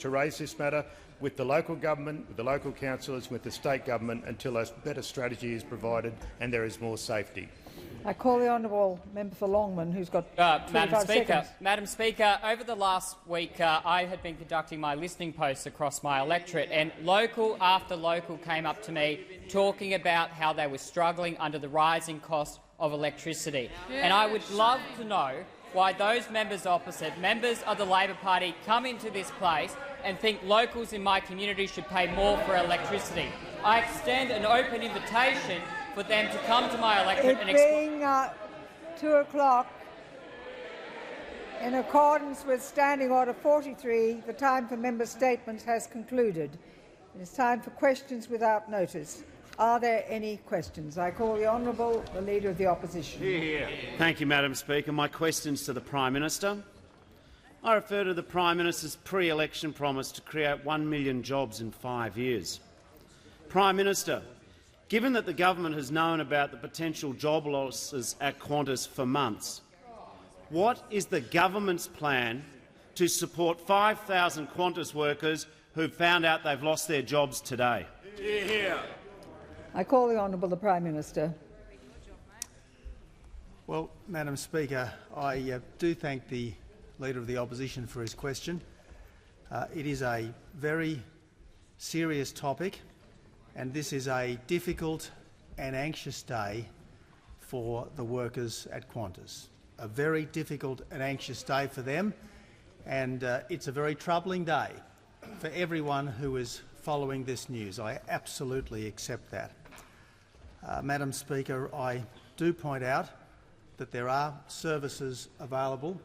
to raise this matter with the local government, with the local councillors, with the state government until a better strategy is provided and there is more safety. I call the honourable member for Longman, who's got 25 seconds. Madam Speaker, over the last week I had been conducting my listening posts across my electorate, and local after local came up to me talking about how they were struggling under the rising cost of electricity. And I would love to know why those members opposite, members of the Labor Party, come into this place and think locals in my community should pay more for electricity. I extend an open invitation for them to come to my electorate and being 2 o'clock, in accordance with Standing Order 43, the time for member statements has concluded. It is time for questions without notice. Are there any questions? I call the Honourable, the Leader of the Opposition. Thank you, Madam Speaker. My questions to the Prime Minister. I refer to the Prime Minister's pre-election promise to create 1 million jobs in 5 years. Prime Minister, given that the government has known about the potential job losses at Qantas for months, what is the government's plan to support 5,000 Qantas workers who found out they've lost their jobs today? I call the Honourable the Prime Minister. Well, Madam Speaker, I do thank the Leader of the Opposition for his question. It is a very serious topic, and this is a difficult and anxious day for the workers at Qantas. A very difficult and anxious day for them, and it's a very troubling day for everyone who is following this news. I absolutely accept that. Madam Speaker, I do point out that there are services available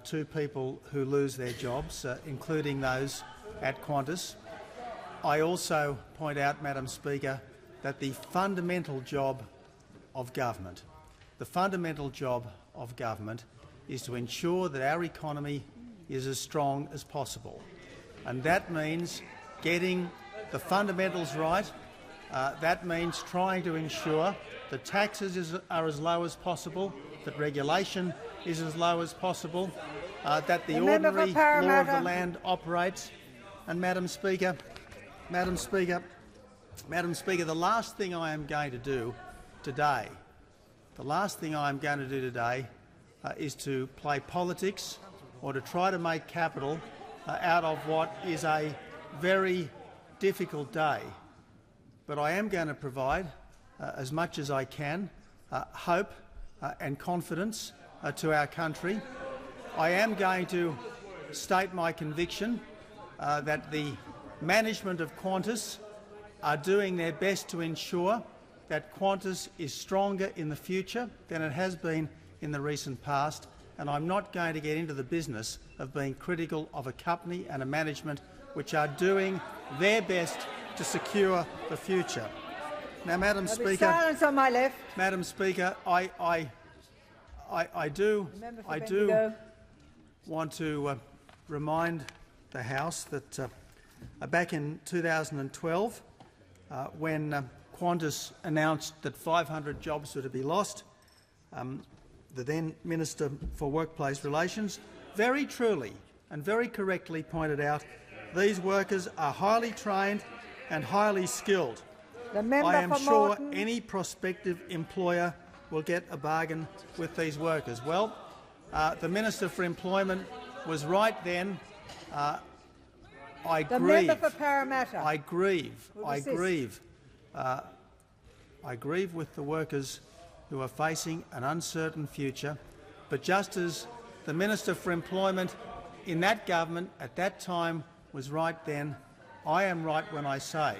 to people who lose their jobs, including those at Qantas. I also point out, Madam Speaker, that the fundamental job of government, is to ensure that our economy is as strong as possible. And that means getting the fundamentals right. That means trying to ensure that taxes are as low as possible, that regulation is as low as possible, that the ordinary law of the land operates. And Madam Speaker, the last thing I am going to do today, is to play politics or to try to make capital out of what is a very difficult day. But I am going to provide, as much as I can, hope and confidence to our country. I am going to state my conviction that the management of Qantas are doing their best to ensure that Qantas is stronger in the future than it has been in the recent past, and I'm not going to get into the business of being critical of a company and a management which are doing their best to secure the future. Now, Madam Speaker, silence on my left. Madam Speaker, I do want to remind the House that back in 2012, when Qantas announced that 500 jobs were to be lost, the then Minister for Workplace Relations very truly and very correctly pointed out these workers are highly trained and highly skilled. I am sure any prospective employer will get a bargain with these workers. Well, the Minister for Employment was right then. I grieve with the workers who are facing an uncertain future. But just as the Minister for Employment in that government at that time was right then, I am right when I say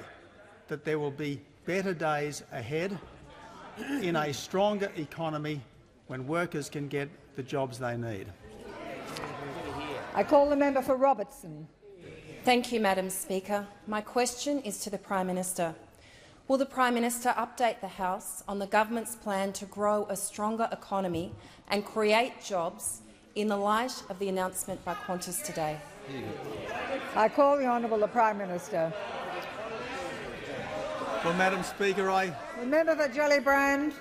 that there will be better days ahead in a stronger economy when workers can get the jobs they need. I call the member for Robertson. Thank you, Madam Speaker. My question is to the Prime Minister. Will the Prime Minister update the House on the government's plan to grow a stronger economy and create jobs in the light of the announcement by Qantas today? I call the Honourable the Prime Minister. Well, Madam Speaker, the member for Gellibrand.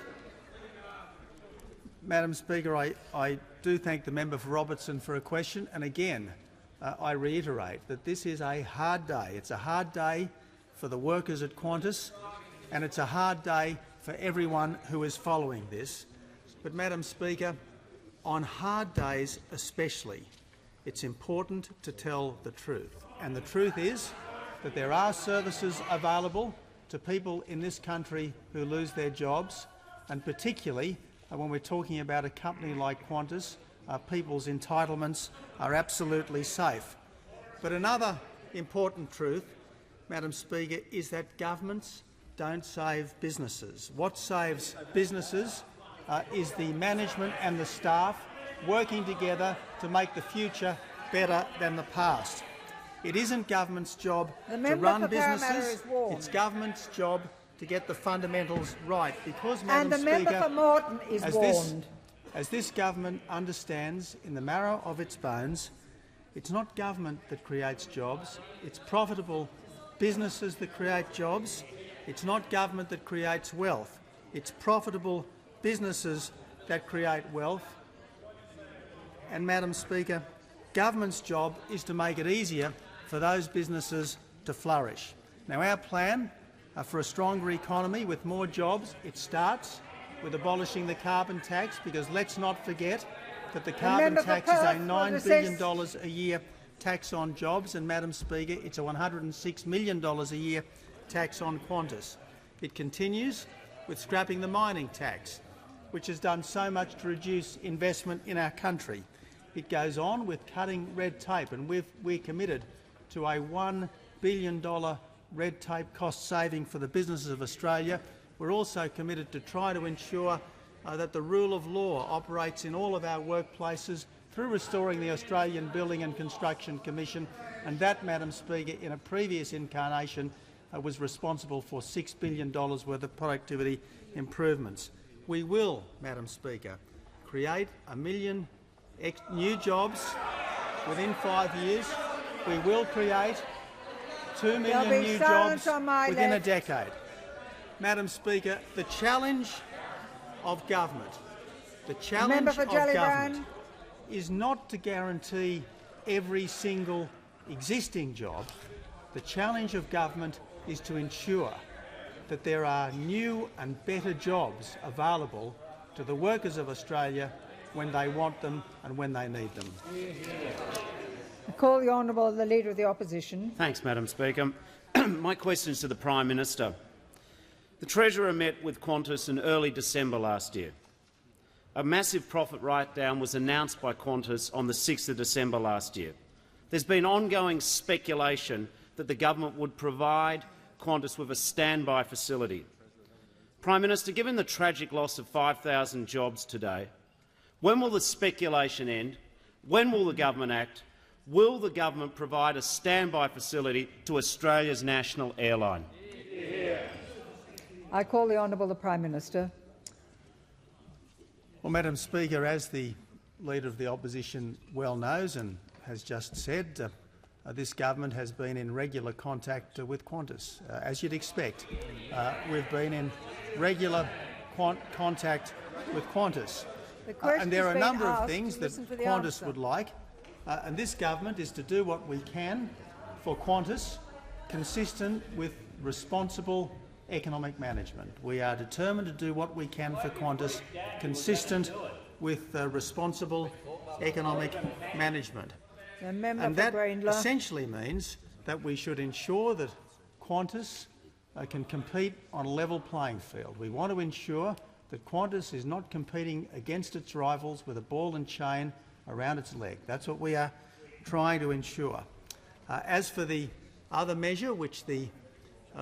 Madam Speaker, I do thank the member for Robertson for a question, and again, I reiterate that this is a hard day. It's a hard day for the workers at Qantas, and it's a hard day for everyone who is following this. But, Madam Speaker, on hard days especially, it's important to tell the truth. And the truth is that there are services available to people in this country who lose their jobs, and particularly when we're talking about a company like Qantas, people's entitlements are absolutely safe. But another important truth, Madam Speaker, is that governments don't save businesses. What saves businesses is the management and the staff working together to make the future better than the past. It isn't government's job to run businesses. It's government's job to get the fundamentals right. Because, Madam Speaker, and the member for Moreton is warned. As this government understands in the marrow of its bones, it's not government that creates jobs. It's profitable businesses that create jobs. It's not government that creates wealth. It's profitable businesses that create wealth. And, Madam Speaker, government's job is to make it easier for those businesses to flourish. Now, our plan for a stronger economy with more jobs, it starts with abolishing the carbon tax, because let's not forget that the carbon tax is a $9 billion a year tax on jobs, and, Madam Speaker, it's a $106 million a year tax on Qantas. It continues with scrapping the mining tax, which has done so much to reduce investment in our country. It goes on with cutting red tape, and we're committed to a $1 billion red tape cost saving for the businesses of Australia. We're also committed to try to ensure that the rule of law operates in all of our workplaces through restoring the Australian Building and Construction Commission, and that, Madam Speaker, in a previous incarnation was responsible for $6 billion worth of productivity improvements. We will, Madam Speaker, create 1 million new jobs within 5 years. We will create 2 million new jobs within a decade. Madam Speaker, the challenge of government, is not to guarantee every single existing job. The challenge of government is to ensure that there are new and better jobs available to the workers of Australia when they want them and when they need them. I call the Honourable the Leader of the Opposition. Thanks, Madam Speaker. My question is to the Prime Minister. The Treasurer met with Qantas in early December last year. A massive profit write-down was announced by Qantas on the 6th of December last year. There's been ongoing speculation that the government would provide Qantas with a standby facility. Prime Minister, given the tragic loss of 5,000 jobs today, when will the speculation end? When will the government act? Will the government provide a standby facility to Australia's national airline? I call the Honourable the Prime Minister. Well, Madam Speaker, as the Leader of the Opposition well knows and has just said, this government has been in regular contact with Qantas. As you'd expect, we've been in regular contact with Qantas. And there are a number of things that Qantas would like, and this government is to do what we can for Qantas, consistent with responsible economic management. We are determined to do what we can for Qantas, consistent with responsible economic management. And that essentially means that we should ensure that Qantas can compete on a level playing field. We want to ensure that Qantas is not competing against its rivals with a ball and chain around its leg. That's what we are trying to ensure. As for the other measure, which the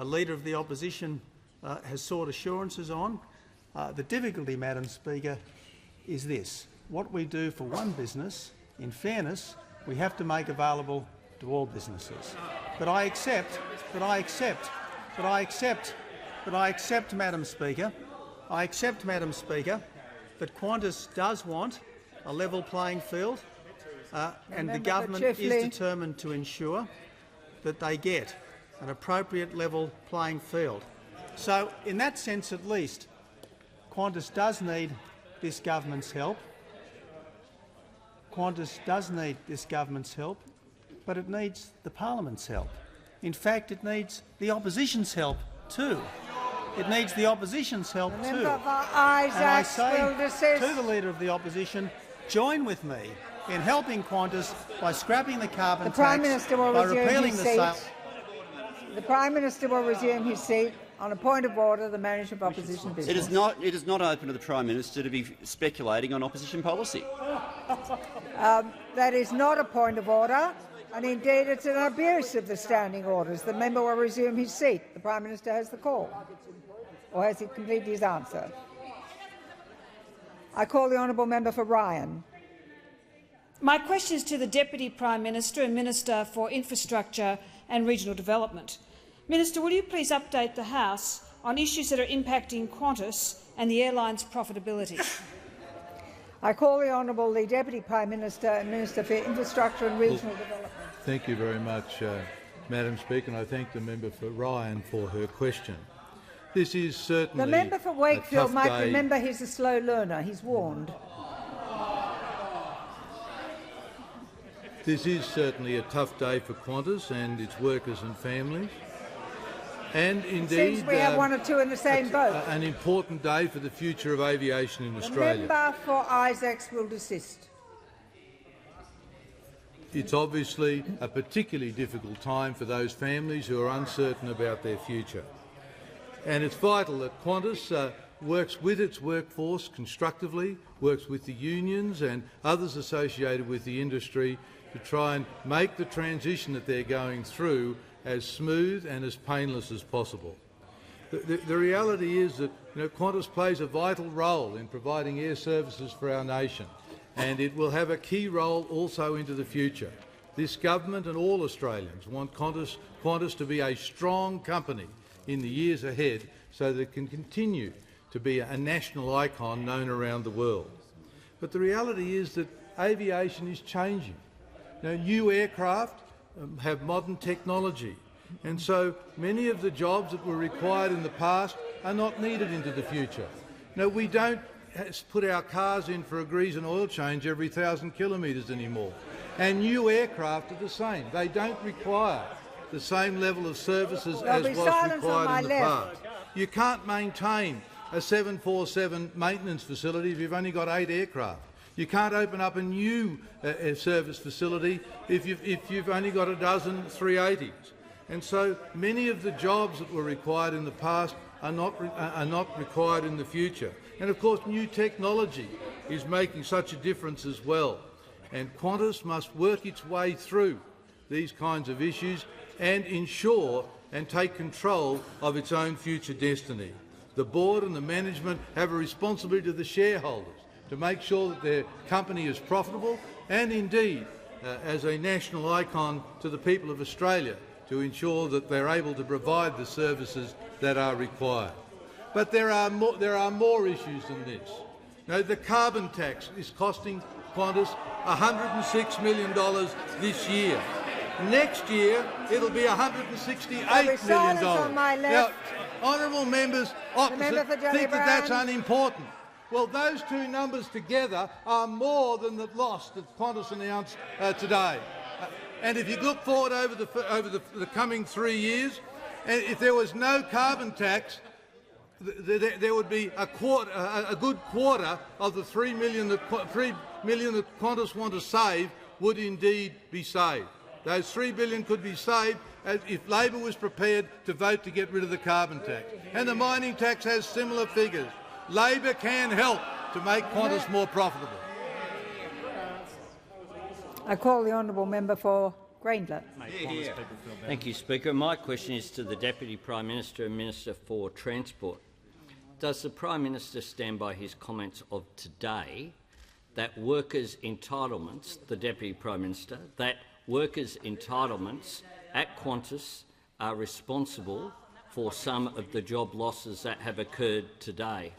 Leader of the Opposition has sought assurances on, the difficulty, Madam Speaker, is this. What we do for one business, in fairness, we have to make available to all businesses. But I accept, Madam Speaker, that Qantas does want a level playing field, and the government is determined to ensure that they get an appropriate level playing field. So, in that sense at least, Qantas does need this government's help. but it needs the parliament's help. In fact, it needs the opposition's help too. It needs the opposition's help too. And I say to the Leader of the Opposition, join with me in helping Qantas by scrapping the carbon tax, by repealing the sale. The Prime Minister will resume his seat. On a point of order, the manager of opposition business. It is not open to the Prime Minister to be speculating on opposition policy. That is not a point of order, and indeed it's an abuse of the standing orders. The member will resume his seat. The Prime Minister has the call. Or has he completed his answer? I call the honourable member for Ryan. My question is to the Deputy Prime Minister and Minister for Infrastructure and Regional Development. Minister, will you please update the House on issues that are impacting Qantas and the airline's profitability? I call the Honourable the Deputy Prime Minister and Minister for Infrastructure and Regional Development. Thank you very much, Madam Speaker, and I thank the member for Ryan for her question. This is certainly the member for Wakefield might remember he's a slow learner. He's warned. This is certainly a tough day for Qantas and its workers and families. And indeed, seems we have one or two in the same boat. An important day for the future of aviation in Australia. The member for Isaacs will desist. It's obviously a particularly difficult time for those families who are uncertain about their future. And it's vital that Qantas works with its workforce constructively, works with the unions and others associated with the industry to try and make the transition that they're going through as smooth and as painless as possible. The reality is that Qantas plays a vital role in providing air services for our nation, and it will have a key role also into the future. This government and all Australians want Qantas to be a strong company in the years ahead so that it can continue to be a national icon known around the world. But the reality is that aviation is changing. New aircraft have modern technology, and so many of the jobs that were required in the past are not needed into the future. We don't put our cars in for a grease and oil change every 1,000 kilometres anymore. And new aircraft are the same. They don't require the same level of services as was required in the past. You can't maintain a 747 maintenance facility if you've only got 8 aircraft. You can't open up a new service facility if you've only got a dozen 380s. And so many of the jobs that were required in the past are not required in the future. And of course new technology is making such a difference as well. And Qantas must work its way through these kinds of issues and ensure and take control of its own future destiny. The board and the management have a responsibility to the shareholders to make sure that their company is profitable and indeed, as a national icon, to the people of Australia to ensure that they're able to provide the services that are required. But there are more issues than this. The carbon tax is costing Qantas $106 million this year. Next year it'll be $168 million. Now, honourable members opposite think that that's unimportant. Well, those two numbers together are more than the loss that Qantas announced today. And if you look forward over the coming 3 years, and if there was no carbon tax, there would be a good quarter of the 3 million that Qantas want to save would indeed be saved. Those $3 billion could be saved if Labor was prepared to vote to get rid of the carbon tax. And the mining tax has similar figures. Labor can help to make Qantas more profitable. I call the honourable member for Grayndler. Thank you, Speaker. My question is to the Deputy Prime Minister and Minister for Transport. Does the Prime Minister stand by his comments of today that workers' entitlements, the Deputy Prime Minister, that workers' entitlements at Qantas are responsible for some of the job losses that have occurred today?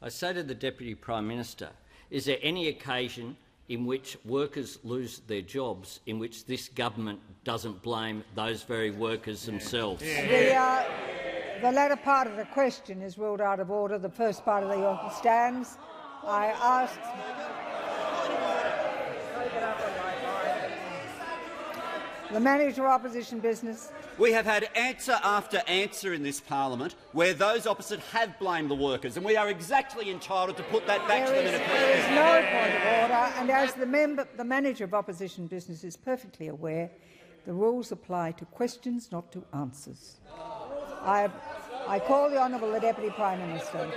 I say to the Deputy Prime Minister, is there any occasion in which workers lose their jobs in which this government doesn't blame those very workers themselves? The latter part of the question is ruled out of order. The first part of the stands. I ask. The Manager of Opposition Business. We have had answer after answer in this parliament where those opposite have blamed the workers, and we are exactly entitled to put that back to them in a question. There is no point of order, and as the Manager of Opposition Business is perfectly aware, the rules apply to questions, not to answers. I call the Honourable the Deputy Prime Minister.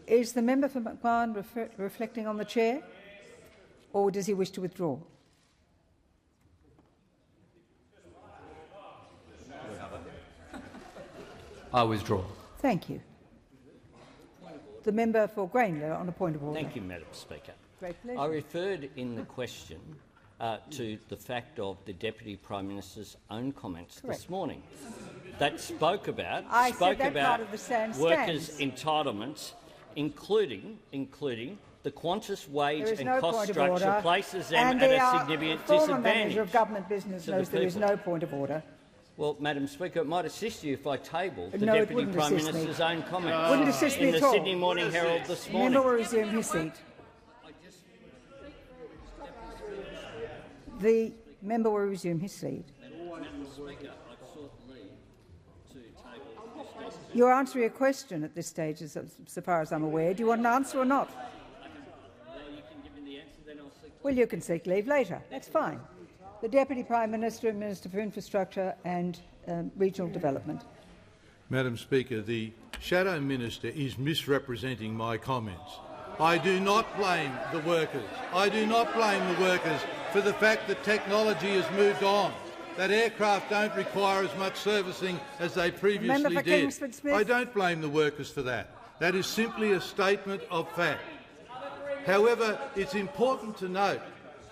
Is the member for McMahon reflecting on the chair, or does he wish to withdraw? I withdraw. Thank you. The member for Grainler on a point of order. Thank you, Madam Speaker. Great pleasure. I referred in the question to the fact of the Deputy Prime Minister's own comments this morning that spoke about workers' entitlements, including the Qantas wage and cost structure places them at a significant disadvantage. Manager of Government Business knows there is no point of order. Well, Madam Speaker, it might assist you if I table the Deputy Prime Minister's own comments wouldn't assist me in at the all. Sydney Morning Herald this morning. The member will resume his seat. The member will resume his seat. You're answering a question at this stage, so far as I'm aware. Do you want an answer or not? Well, you can seek leave later. That's fine. The Deputy Prime Minister and Minister for Infrastructure and Regional Development. Madam Speaker, the Shadow Minister is misrepresenting my comments. I do not blame the workers. I do not blame the workers for the fact that technology has moved on, that aircraft don't require as much servicing as they previously did. I don't blame the workers for that. That is simply a statement of fact. However, it's important to note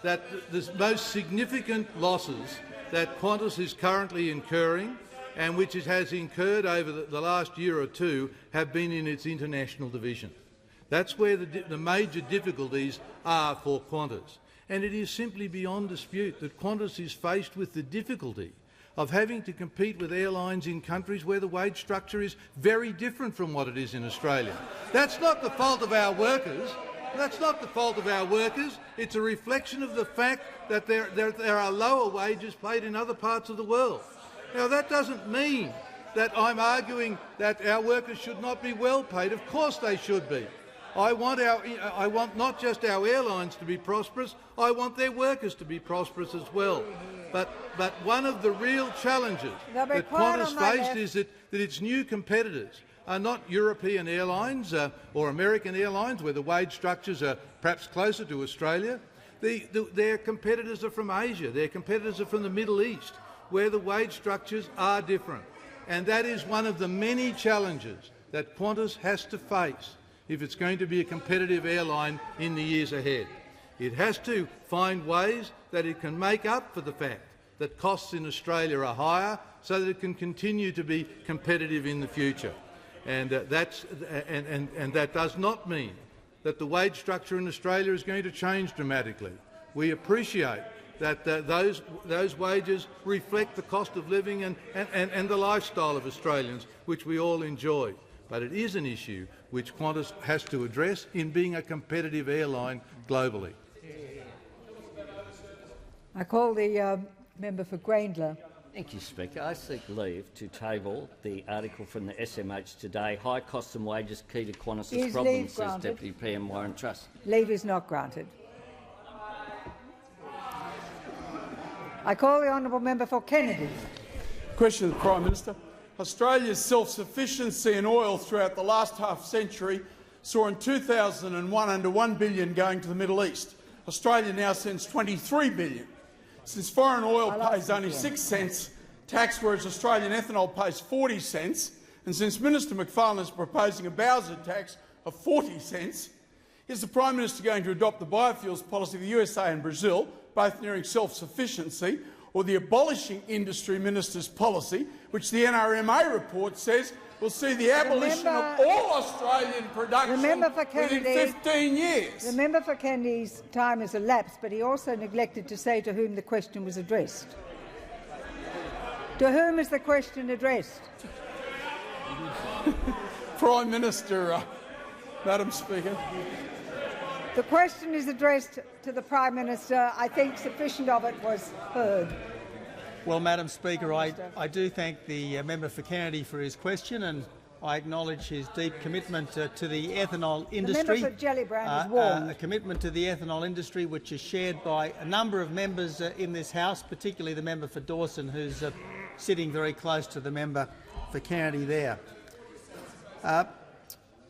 that the most significant losses that Qantas is currently incurring and which it has incurred over the last year or two have been in its international division. That's where the major difficulties are for Qantas. And it is simply beyond dispute that Qantas is faced with the difficulty of having to compete with airlines in countries where the wage structure is very different from what it is in Australia. That's not the fault of our workers. That's not the fault of our workers. It's a reflection of the fact that there are lower wages paid in other parts of the world. Now, that doesn't mean that I'm arguing that our workers should not be well paid. Of course they should be. I want not just our airlines to be prosperous, I want their workers to be prosperous as well. But one of the real challenges that Qantas faced is that its new competitors are not European airlines or American airlines, where the wage structures are perhaps closer to Australia. Their competitors are from Asia, their competitors are from the Middle East, where the wage structures are different. And that is one of the many challenges that Qantas has to face if it's going to be a competitive airline in the years ahead. It has to find ways that it can make up for the fact that costs in Australia are higher so that it can continue to be competitive in the future. And that does not mean that the wage structure in Australia is going to change dramatically. We appreciate that those wages reflect the cost of living and the lifestyle of Australians, which we all enjoy. But it is an issue which Qantas has to address in being a competitive airline globally. I call the member for Grainler. Thank you, Speaker. I seek leave to table the article from the SMH today, High Costs and Wages Key to Qantas's Problems, says Deputy PM Warren Truss. Leave is not granted. I call the honourable member for Kennedy. Question to the Prime Minister. Australia's self-sufficiency in oil throughout the last half-century saw in 2001 under $1 billion going to the Middle East. Australia now sends $23 billion. Since foreign oil pays only 6 cents tax, whereas Australian ethanol pays 40 cents, and since Minister McFarlane is proposing a Bowser tax of 40 cents, is the Prime Minister going to adopt the biofuels policy of the USA and Brazil, both nearing self-sufficiency, or the abolishing industry minister's policy, which the NRMA report says will see the abolition of all Australian production within 15 years? The member for Kennedy's time has elapsed, but he also neglected to say to whom the question was addressed. To whom is the question addressed? Prime Minister, Madam Speaker. The question is addressed to the Prime Minister. I think sufficient of it was heard. Well, Madam Speaker, I do thank the member for Kennedy for his question, and I acknowledge his deep commitment to the ethanol industry. The member for Gellibrand is warned. A commitment to the ethanol industry which is shared by a number of members in this House, particularly the member for Dawson, who's sitting very close to the member for Kennedy there.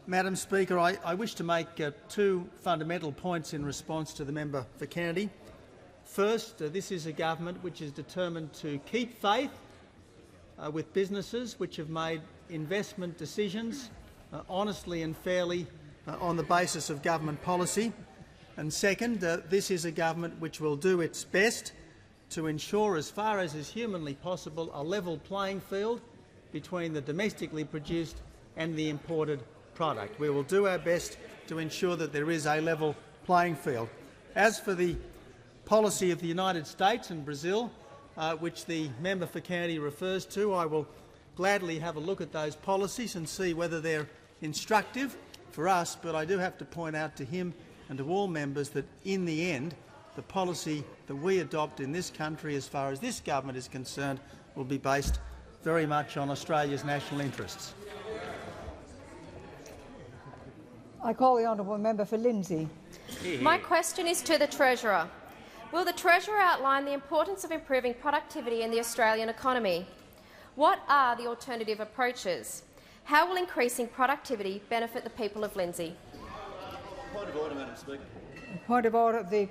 Madam Speaker, I wish to make two fundamental points in response to the member for Kennedy. First, this is a government which is determined to keep faith with businesses which have made investment decisions honestly and fairly on the basis of government policy. And second, this is a government which will do its best to ensure, as far as is humanly possible, a level playing field between the domestically produced and the imported product. We will do our best to ensure that there is a level playing field. As for the policy of the United States and Brazil, which the member for Kennedy refers to, I will gladly have a look at those policies and see whether they're instructive for us, but I do have to point out to him and to all members that in the end the policy that we adopt in this country as far as this government is concerned will be based very much on Australia's national interests. I call the honourable member for Lindsay. My question is to the Treasurer. Will the Treasurer outline the importance of improving productivity in the Australian economy? What are the alternative approaches? How will increasing productivity benefit the people of Lindsay? Point of order, Madam Speaker. Point of order of the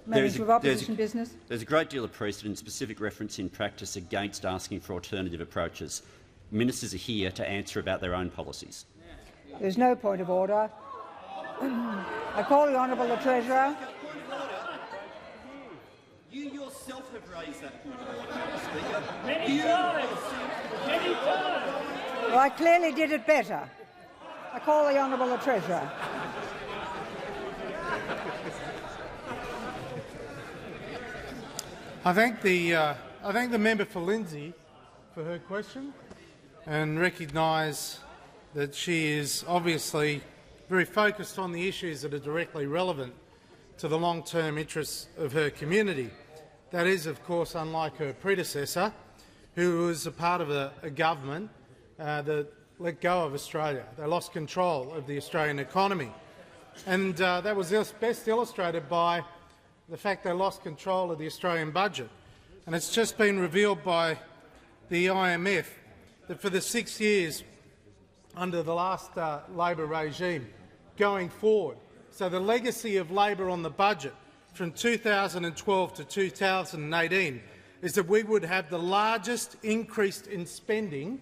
Manager of Opposition Business. There's a great deal of precedent, specific reference in practice against asking for alternative approaches. Ministers are here to answer about their own policies. There's no point of order. I call the honourable the Treasurer. You yourself have raised that point of order, Madam Speaker. Many times. Many times. Well, I clearly did it better. I call the honourable the Treasurer. I thank the member for Lindsay for her question and recognise that she is obviously very focused on the issues that are directly relevant to the long-term interests of her community. That is, of course, unlike her predecessor, who was a part of a government that let go of Australia. They lost control of the Australian economy. And that was best illustrated by the fact they lost control of the Australian budget. And it's just been revealed by the IMF that for the 6 years under the last Labor regime going forward, so the legacy of Labor on the budget from 2012 to 2018 is that we would have the largest increase in spending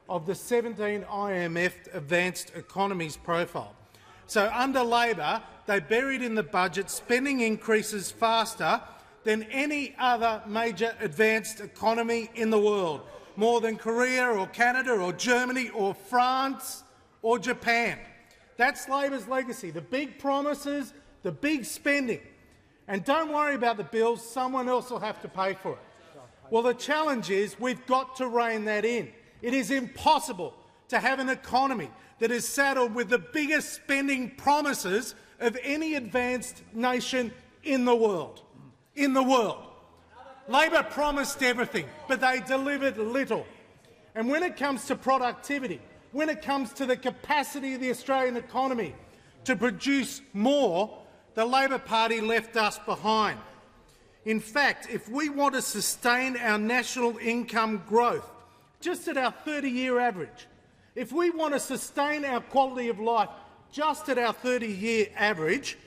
of the 17 IMF advanced economies profile. So under Labor, they buried in the budget spending increases faster than any other major advanced economy in the world, more than Korea or Canada or Germany or France or Japan. That's Labor's legacy, the big promises, the big spending. And don't worry about the bills, someone else will have to pay for it. Well, the challenge is we've got to rein that in. It is impossible to have an economy that is saddled with the biggest spending promises of any advanced nation in the world. Labor promised everything, but they delivered little. And when it comes to productivity, when it comes to the capacity of the Australian economy to produce more, the Labor Party left us behind. In fact, if we want to sustain our national income growth just at our 30-year average, if we want to sustain our quality of life just at our 30-year average,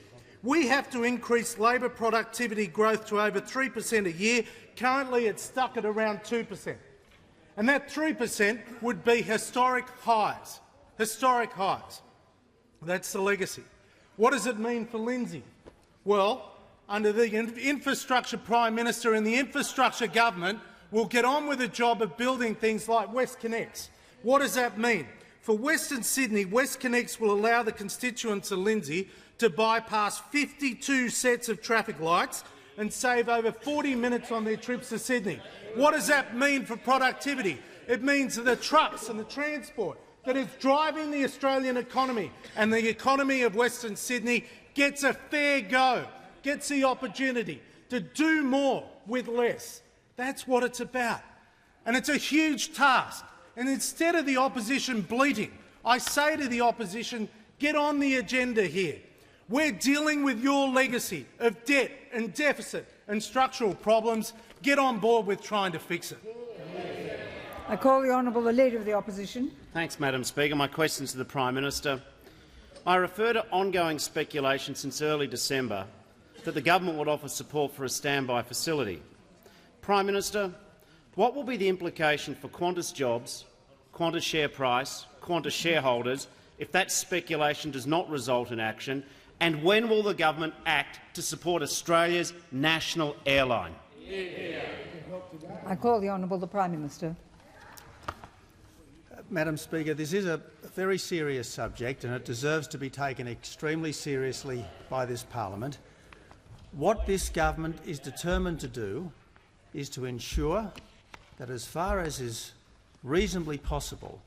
we have to increase labour productivity growth to over 3% a year. Currently, it's stuck at around 2%. And that 3% would be historic highs. Historic highs. That's the legacy. What does it mean for Lindsay? Well, under the Infrastructure Prime Minister and the Infrastructure Government, we'll get on with the job of building things like WestConnex. What does that mean? For Western Sydney, WestConnex will allow the constituents of Lindsay to bypass 52 sets of traffic lights and save over 40 minutes on their trips to Sydney. What does that mean for productivity? It means that the trucks and the transport that is driving the Australian economy and the economy of Western Sydney gets a fair go, gets the opportunity to do more with less. That's what it's about. And it's a huge task. And instead of the opposition bleating, I say to the opposition, get on the agenda here. We're dealing with your legacy of debt and deficit and structural problems. Get on board with trying to fix it. I call the Honourable the Leader of the Opposition. Thanks, Madam Speaker. My question is to the Prime Minister. I refer to ongoing speculation since early December that the government would offer support for a standby facility. Prime Minister, what will be the implication for Qantas jobs, Qantas share price, Qantas shareholders if that speculation does not result in action, and when will the government act to support Australia's national airline? I call the Honourable the Prime Minister. Madam Speaker, this is a very serious subject and it deserves to be taken extremely seriously by this parliament. What this government is determined to do is to ensure that, as far as is reasonably possible,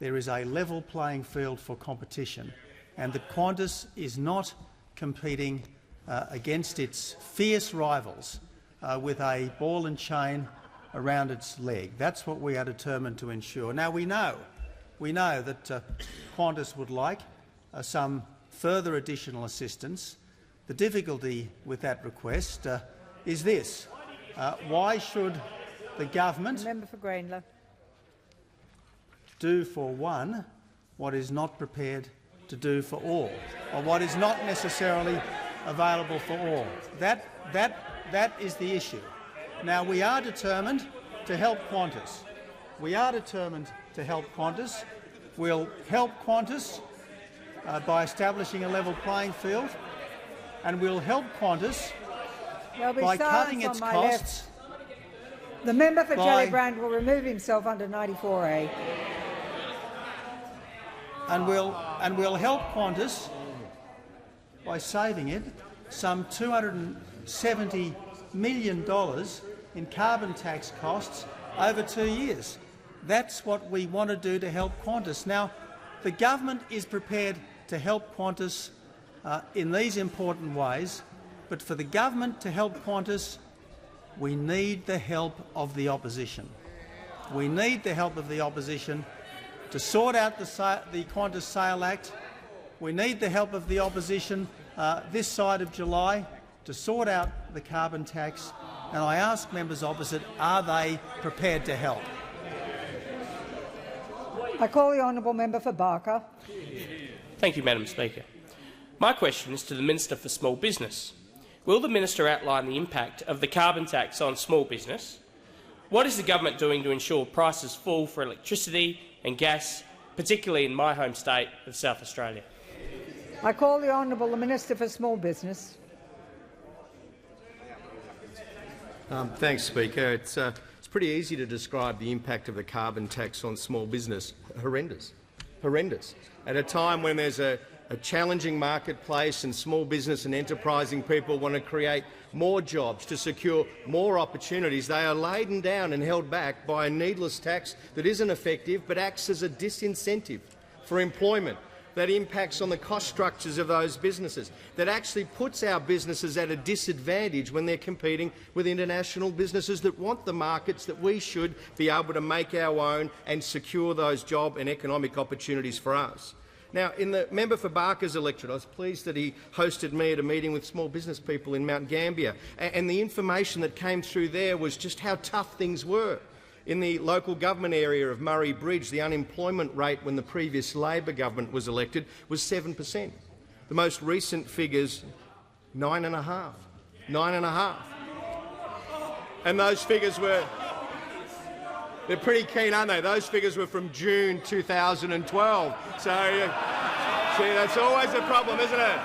there is a level playing field for competition and that Qantas is not competing against its fierce rivals with a ball and chain around its leg. That's what we are determined to ensure. Now, we know that Qantas would like some further additional assistance. The difficulty with that request is this. Why should the government do for one what is not prepared to do for all, or what is not necessarily available for all? That is the issue. Now, we are determined to help Qantas. We are determined to help Qantas. We'll help Qantas by establishing a level playing field, and we'll help Qantas by cutting its costs. The member for Gellibrand will remove himself under 94A. And we'll help Qantas by saving it some $270 million in carbon tax costs over 2 years. That's what we want to do to help Qantas. Now, the government is prepared to help Qantas in these important ways, but for the government to help Qantas, we need the help of the opposition. We need the help of the opposition to sort out the Qantas Sale Act. We need the help of the opposition this side of July to sort out the carbon tax. And I ask members opposite, are they prepared to help? I call the honourable member for Barker. Thank you, Madam Speaker. My question is to the Minister for Small Business. Will the minister outline the impact of the carbon tax on small business? What is the government doing to ensure prices fall for electricity and gas, particularly in my home state of South Australia? I call the honourable the Minister for Small Business. Thanks, Speaker. It's pretty easy to describe the impact of the carbon tax on small business. Horrendous. Horrendous. At a time when there's a challenging marketplace and small business and enterprising people want to create more jobs to secure more opportunities, they are laden down and held back by a needless tax that isn't effective but acts as a disincentive for employment, that impacts on the cost structures of those businesses, that actually puts our businesses at a disadvantage when they're competing with international businesses that want the markets that we should be able to make our own and secure those job and economic opportunities for us. Now, in the member for Barker's electorate, I was pleased that he hosted me at a meeting with small business people in Mount Gambier, and the information that came through there was just how tough things were. In the local government area of Murray Bridge, the unemployment rate when the previous Labor government was elected was 7%. The most recent figures, 9.5%. 9.5%. And those figures were... They're pretty keen, aren't they? Those figures were from June 2012. So, see, that's always a problem, isn't it?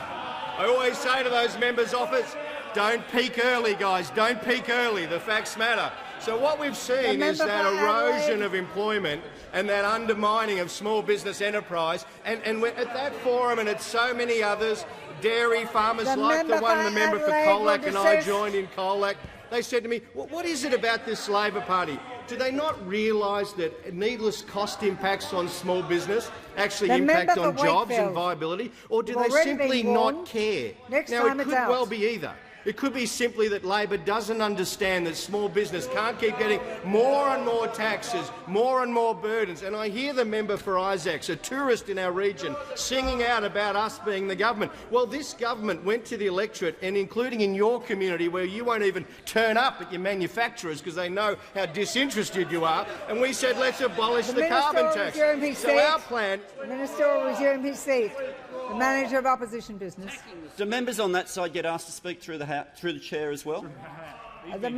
I always say to those members' office, don't peak early, guys. Don't peak early. The facts matter. So what we've seen is that erosion of employment and that undermining of small business enterprise. And at that forum and at so many others, dairy farmers like the one the member for Colac and I joined in Colac, they said to me, what is it about this Labor Party? Do they not realise that needless cost impacts on small business actually impact on jobs and viability, or do they simply not care? Now, it could well be either. It could be simply that Labor doesn't understand that small business can't keep getting more and more taxes, more and more burdens. And I hear the member for Isaacs, a tourist in our region, singing out about us being the government. Well, this government went to the electorate, and including in your community where you won't even turn up at your manufacturers because they know how disinterested you are, and we said let's abolish the carbon tax. So our plan— The Minister will resume his seat. The Manager of Opposition Business. Do members on that side get asked to speak through the chair as well? The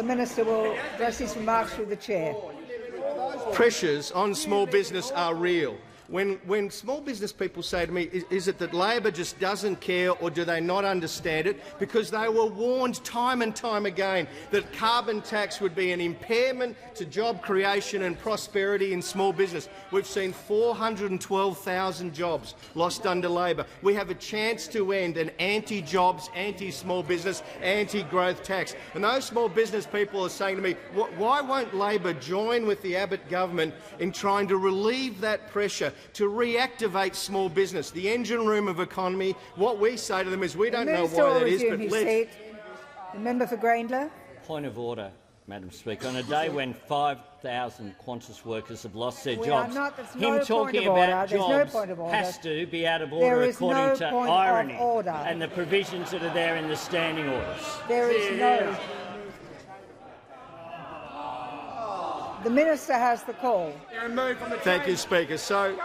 Minister will address his remarks through the chair. Pressures on small business are real. When small business people say to me, is it that Labor just doesn't care, or do they not understand it? Because they were warned time and time again that carbon tax would be an impairment to job creation and prosperity in small business. We've seen 412,000 jobs lost under Labor. We have a chance to end an anti-jobs, anti-small business, anti-growth tax. And those small business people are saying to me, why won't Labor join with the Abbott government in trying to relieve that pressure to reactivate small business, the engine room of economy? What we say to them is we don't know why that is, but let's— The member for Grayndler. Point of order, Madam Speaker. On a day when 5,000 Qantas workers have lost their jobs, him talking about jobs has to be out of order according to irony and the provisions that are there in the standing orders. There is no— The Minister has the call. Thank you, Speaker. So,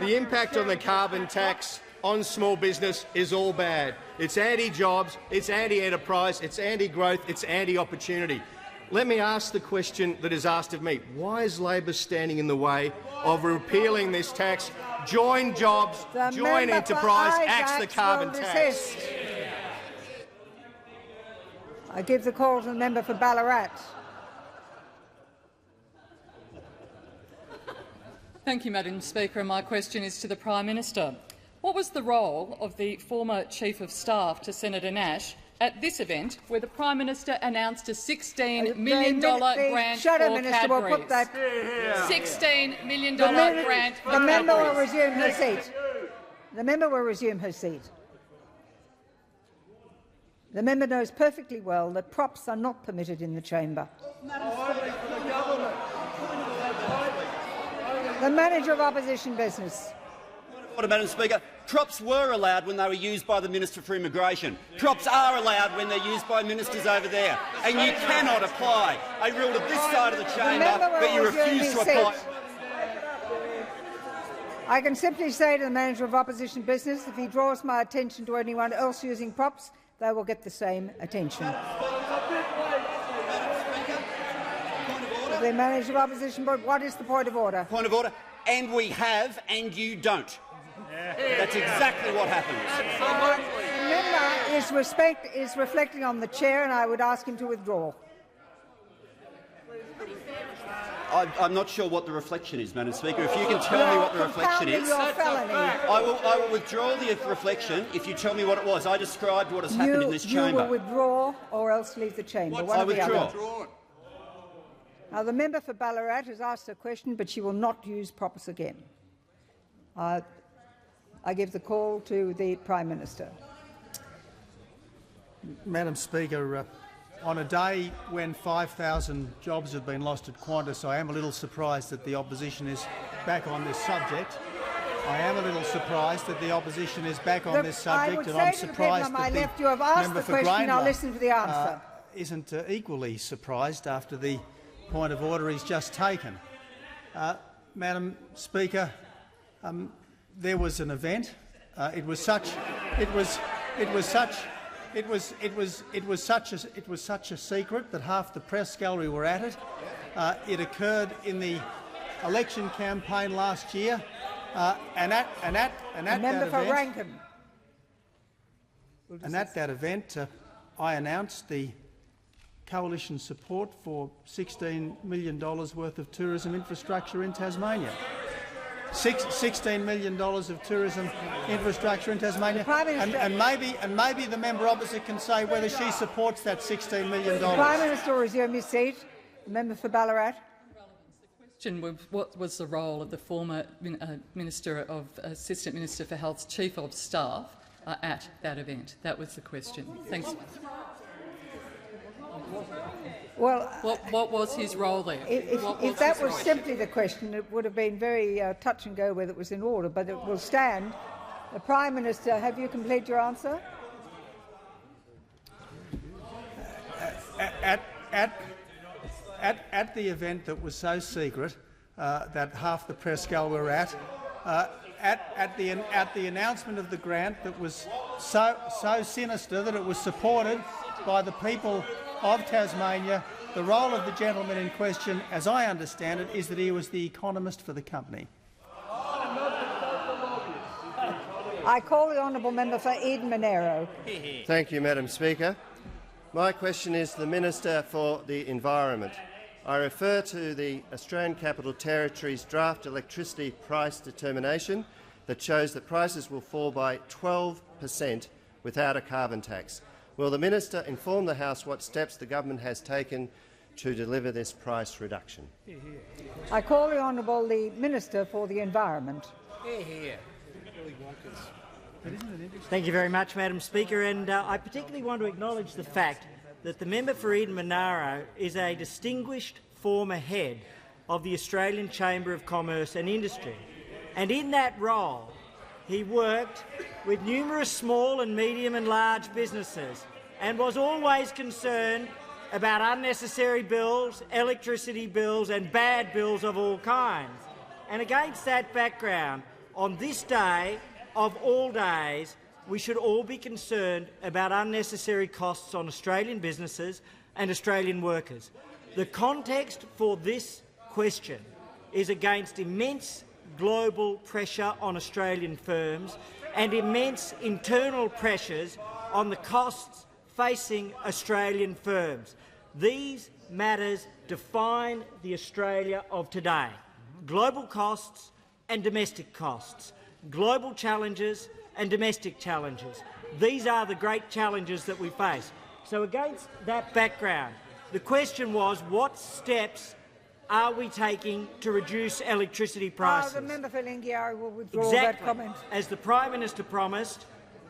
the impact on the carbon tax on small business is all bad. It's anti-jobs, it's anti-enterprise, it's anti-growth, it's anti-opportunity. Let me ask the question that is asked of me. Why is Labor standing in the way of repealing this tax? Join jobs, join enterprise, axe the carbon tax. I give the call to the member for Ballarat. Thank you, Madam Speaker, and my question is to the Prime Minister. What was the role of the former Chief of Staff to Senator Nash at this event, where the Prime Minister announced a $16 million grant for Cadbury's? $16 million grant for The member will Cadbury's. resume her seat. The member will resume her seat. The member knows perfectly well that props are not permitted in the chamber. The Manager of Opposition Business. Order, Madam Speaker. Props were allowed when they were used by the Minister for Immigration. Props are allowed when they're used by ministers over there. And you cannot apply a rule to this side of the chamber, but you refuse to apply. I can simply say to the Manager of Opposition Business, if he draws my attention to anyone else using props, they will get the same attention. The Manager of Opposition, but what is the point of order? Point of order. And we have, and you don't. That's exactly what happens. The member is reflecting on the chair, and I would ask him to withdraw. I'm not sure what the reflection is, Madam Speaker. If you can tell me what the reflection is, I will withdraw the reflection if you tell me what it was. I described what has happened in this chamber. You will withdraw or else leave the chamber. I withdraw. Now, the member for Ballarat has asked a question, but she will not use props again. I give the call to the Prime Minister. Madam Speaker, on a day when 5,000 jobs have been lost at Qantas, I am a little surprised that the opposition is back on this subject. I am a little surprised that the opposition is back on this subject, and I'm surprised that the you have asked member the for question. I'll Grayndler, listen to the answer. Isn't equally surprised after the point of order he's just taken. Madam Speaker, there was an event. It was such a secret that half the press gallery were at it. It occurred in the election campaign last year, and at that event, I announced the coalition support for $16 million worth of tourism infrastructure in Tasmania. $16 million of tourism infrastructure in Tasmania, and maybe the member opposite can say whether she supports that $16 million. The Prime Minister will resume his seat. The member for Ballarat. What was the role of the former Assistant Minister for Health's Chief of Staff at that event? That was the question. Thanks. Well, what was his role there? If that was simply the question, it would have been very touch and go whether it was in order, but it will stand. The Prime Minister, have you completed your answer? At the event that was so secret that half the press gal were at the announcement of the grant that was so sinister that it was supported by the people of Tasmania, the role of the gentleman in question, as I understand it, is that he was the economist for the company. I call the honourable member for Eden Monaro. Thank you, Madam Speaker. My question is to the Minister for the Environment. I refer to the Australian Capital Territory's draft electricity price determination that shows that prices will fall by 12% without a carbon tax. Will the Minister inform the House what steps the government has taken to deliver this price reduction? I call the honourable the Minister for the Environment. Thank you very much, Madam Speaker, and I particularly want to acknowledge the fact that the member for Eden Monaro is a distinguished former head of the Australian Chamber of Commerce and Industry, and in that role he worked with numerous small and medium and large businesses and was always concerned about unnecessary bills, electricity bills and bad bills of all kinds. And against that background, on this day of all days, we should all be concerned about unnecessary costs on Australian businesses and Australian workers. The context for this question is against immense global pressure on Australian firms and immense internal pressures on the costs facing Australian firms. These matters define the Australia of today. Global costs and domestic costs. Global challenges and domestic challenges. These are the great challenges that we face. So against that background, the question was, what steps are we taking to reduce electricity prices? The member for Lingiari will withdraw Exactly. that comment. As the Prime Minister promised,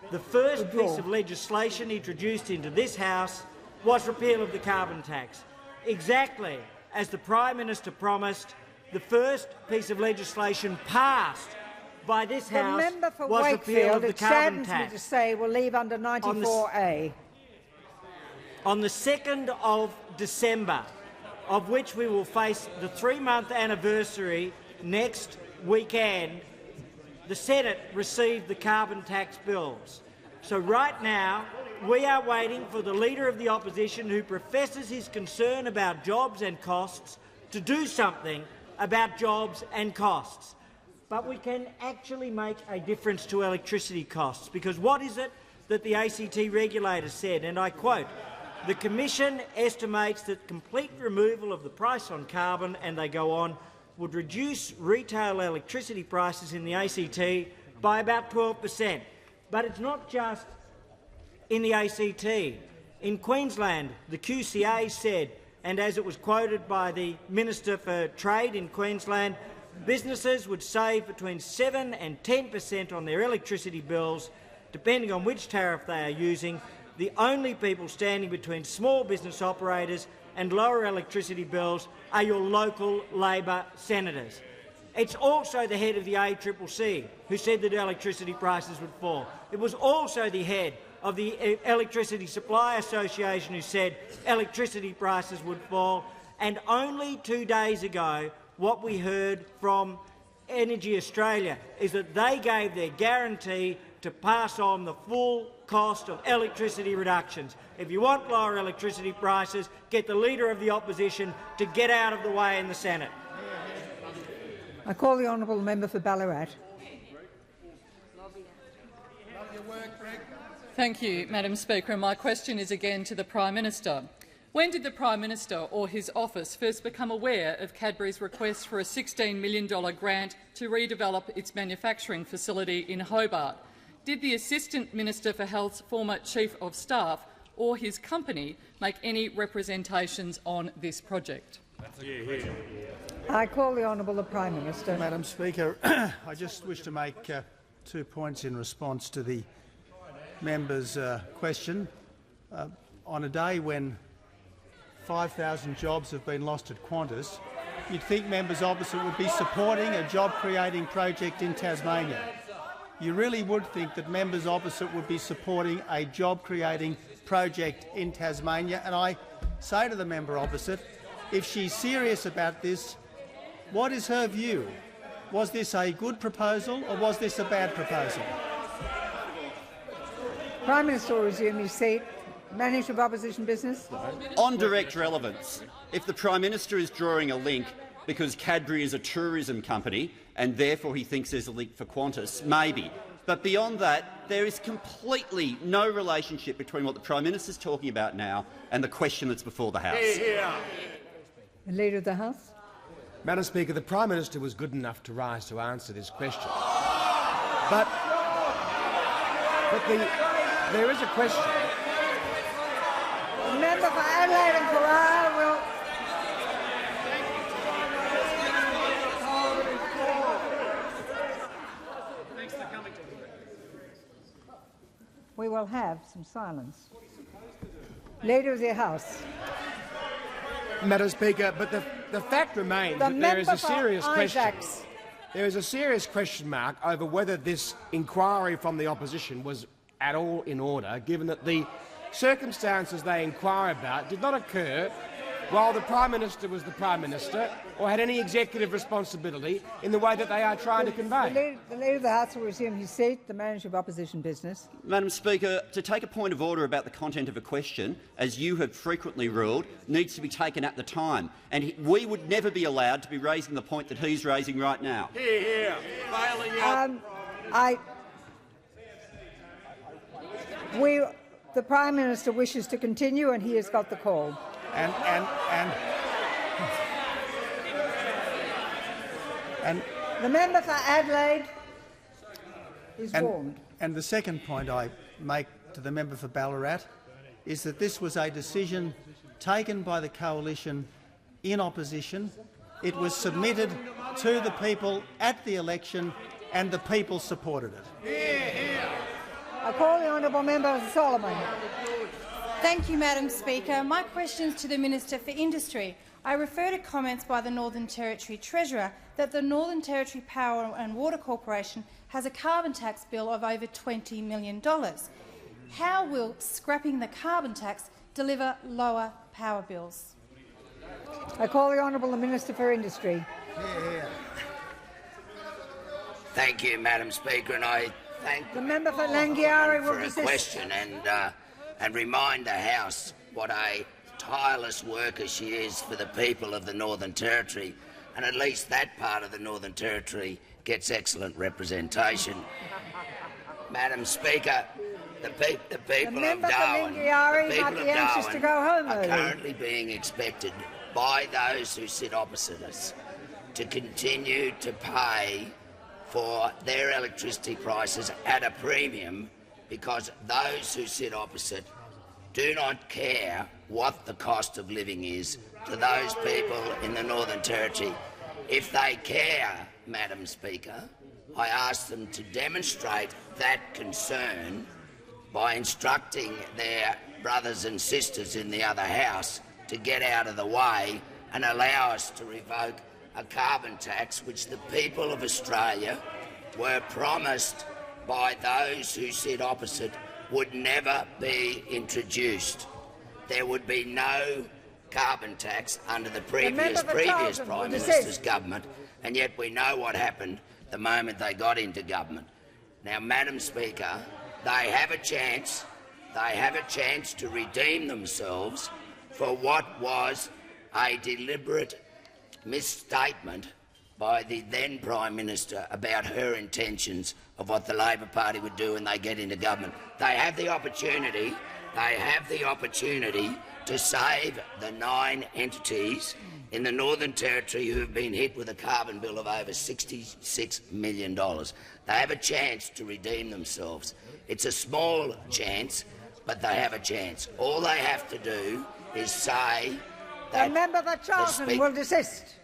the first piece of legislation introduced into this House was repeal of the carbon tax. Exactly as the Prime Minister promised, the first piece of legislation passed by this House the member for was repeal of Wakefield, the it carbon saddens me tax. to say, will leave under 94A. On the 2nd of December, of which we will face the 3-month anniversary next weekend, the Senate received the carbon tax bills. So right now, we are waiting for the Leader of the Opposition, who professes his concern about jobs and costs, to do something about jobs and costs. But we can actually make a difference to electricity costs, because what is it that the ACT regulator said, and I quote, "The Commission estimates that complete removal of the price on carbon," and they go on, "would reduce retail electricity prices in the ACT by about 12%. But it's not just in the ACT. In Queensland, the QCA said, and as it was quoted by the Minister for Trade in Queensland, businesses would save between 7 and 10% on their electricity bills, depending on which tariff they are using. The only people standing between small business operators and lower electricity bills are your local Labor senators." It's also the head of the ACCC who said that electricity prices would fall. It was also the head of the Electricity Supply Association who said electricity prices would fall. And only 2 days ago, what we heard from Energy Australia is that they gave their guarantee to pass on the full cost of electricity reductions. If you want lower electricity prices, get the Leader of the Opposition to get out of the way in the Senate. I call the honourable member for Ballarat. Thank you, Madam Speaker. And my question is again to the Prime Minister. When did the Prime Minister or his office first become aware of Cadbury's request for a $16 million grant to redevelop its manufacturing facility in Hobart? Did the Assistant Minister for Health's former Chief of Staff or his company make any representations on this project? I call the Honourable Prime Minister. Madam Speaker, I just wish to make 2 points in response to the member's question. On a day when 5,000 jobs have been lost at Qantas, you'd think members opposite would be supporting a job-creating project in Tasmania. You really would think that members opposite would be supporting a job-creating project in Tasmania. And I say to the member opposite, if she's serious about this, what is her view? Was this a good proposal or was this a bad proposal? Prime Minister will resume his seat. Manager of Opposition Business. On direct relevance, if the Prime Minister is drawing a link because Cadbury is a tourism company and therefore he thinks there's a link for Qantas, maybe. But beyond that, there is completely no relationship between what the Prime Minister is talking about now and the question that's before the House. The Leader of the House. Madam Speaker, the Prime Minister was good enough to rise to answer this question. But there is a question. The member for Adelaide and Carrara will... We will have some silence. Leader of the House. Madam Speaker, but the fact remains that there is a serious question. There is a serious question mark over whether this inquiry from the opposition was at all in order, given that the circumstances they inquire about did not occur while the Prime Minister was the Prime Minister or had any executive responsibility in the way that they are trying to convey. The Leader of the House will resume his seat. The Manager of Opposition Business. Madam Speaker, to take a point of order about the content of a question, as you have frequently ruled, needs to be taken at the time. And we would never be allowed to be raising the point that he's raising right now. The Prime Minister wishes to continue, and he has got the call. And the member for Adelaide is warned. And the second point I make to the member for Ballarat is that this was a decision taken by the coalition in opposition. It was submitted to the people at the election, and the people supported it. I call the Honourable Member Solomon. Thank you, Madam Speaker. My question is to the Minister for Industry. I refer to comments by the Northern Territory Treasurer that the Northern Territory Power and Water Corporation has a carbon tax bill of over $20 million. How will scrapping the carbon tax deliver lower power bills? I call the Honourable Minister for Industry. Thank you, Madam Speaker, and I thank the member for Langhiari for a question and remind the House what a tireless worker she is for the people of the Northern Territory, and at least that part of the Northern Territory gets excellent representation. Madam Speaker, the people of Darwin, are currently being expected by those who sit opposite us to continue to pay for their electricity prices at a premium, because those who sit opposite do not care what the cost of living is to those people in the Northern Territory. If they care, Madam Speaker, I ask them to demonstrate that concern by instructing their brothers and sisters in the other House to get out of the way and allow us to revoke a carbon tax which the people of Australia were promised by those who sit opposite would never be introduced. There would be no carbon tax under the previous Prime Minister's government, and yet we know what happened the moment they got into government. Now, Madam Speaker, they have a chance to redeem themselves for what was a deliberate misstatement by the then Prime Minister about her intentions of what the Labor Party would do when they get into government. They have the opportunity to save the 9 entities in the Northern Territory who have been hit with a carbon bill of over $66 million. They have a chance to redeem themselves. It's a small chance, but they have a chance. All they have to do is say that the member for Charlton will desist.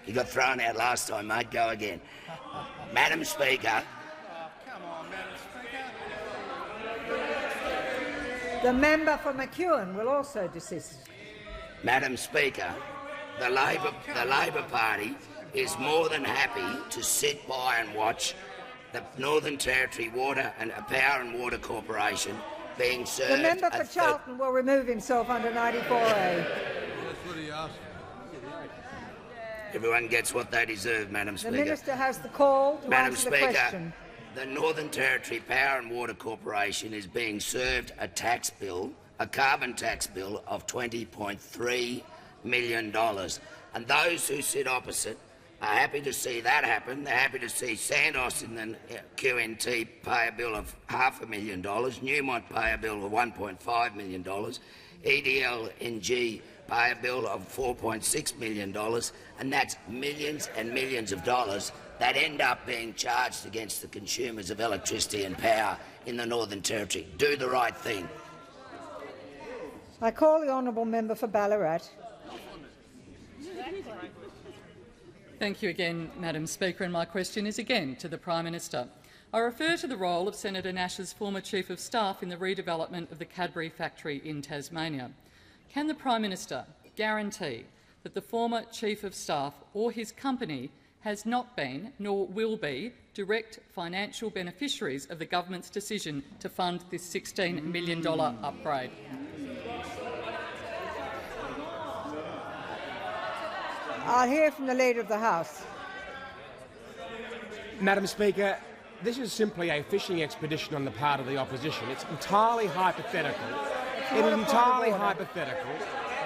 You got thrown out last time, mate. Go again. Madam Speaker. The member for McEwen will also desist. Madam Speaker, the Labor Party is more than happy to sit by and watch the Northern Territory Water and Power and Water Corporation being served. The member for Charlton will remove himself under 94A. That's what he asked. Everyone gets what they deserve, Madam Speaker. The minister has the call to answer the question. The Northern Territory Power and Water Corporation is being served a tax bill, a carbon tax bill of $20.3 million. And those who sit opposite are happy to see that happen. They're happy to see Santos in the QNT pay a bill of $500,000, Newmont pay a bill of $1.5 million, EDLNG pay a bill of $4.6 million, and that's millions and millions of dollars that end up being charged against the consumers of electricity and power in the Northern Territory. Do the right thing. I call the honourable member for Ballarat. Thank you again, Madam Speaker, and my question is again to the Prime Minister. I refer to the role of Senator Nash's former Chief of Staff in the redevelopment of the Cadbury factory in Tasmania. Can the Prime Minister guarantee that the former Chief of Staff or his company has not been, nor will be, direct financial beneficiaries of the government's decision to fund this $16 million upgrade? I'll hear from the Leader of the House. Madam Speaker, this is simply a fishing expedition on the part of the opposition. It's entirely hypothetical. It is entirely hypothetical,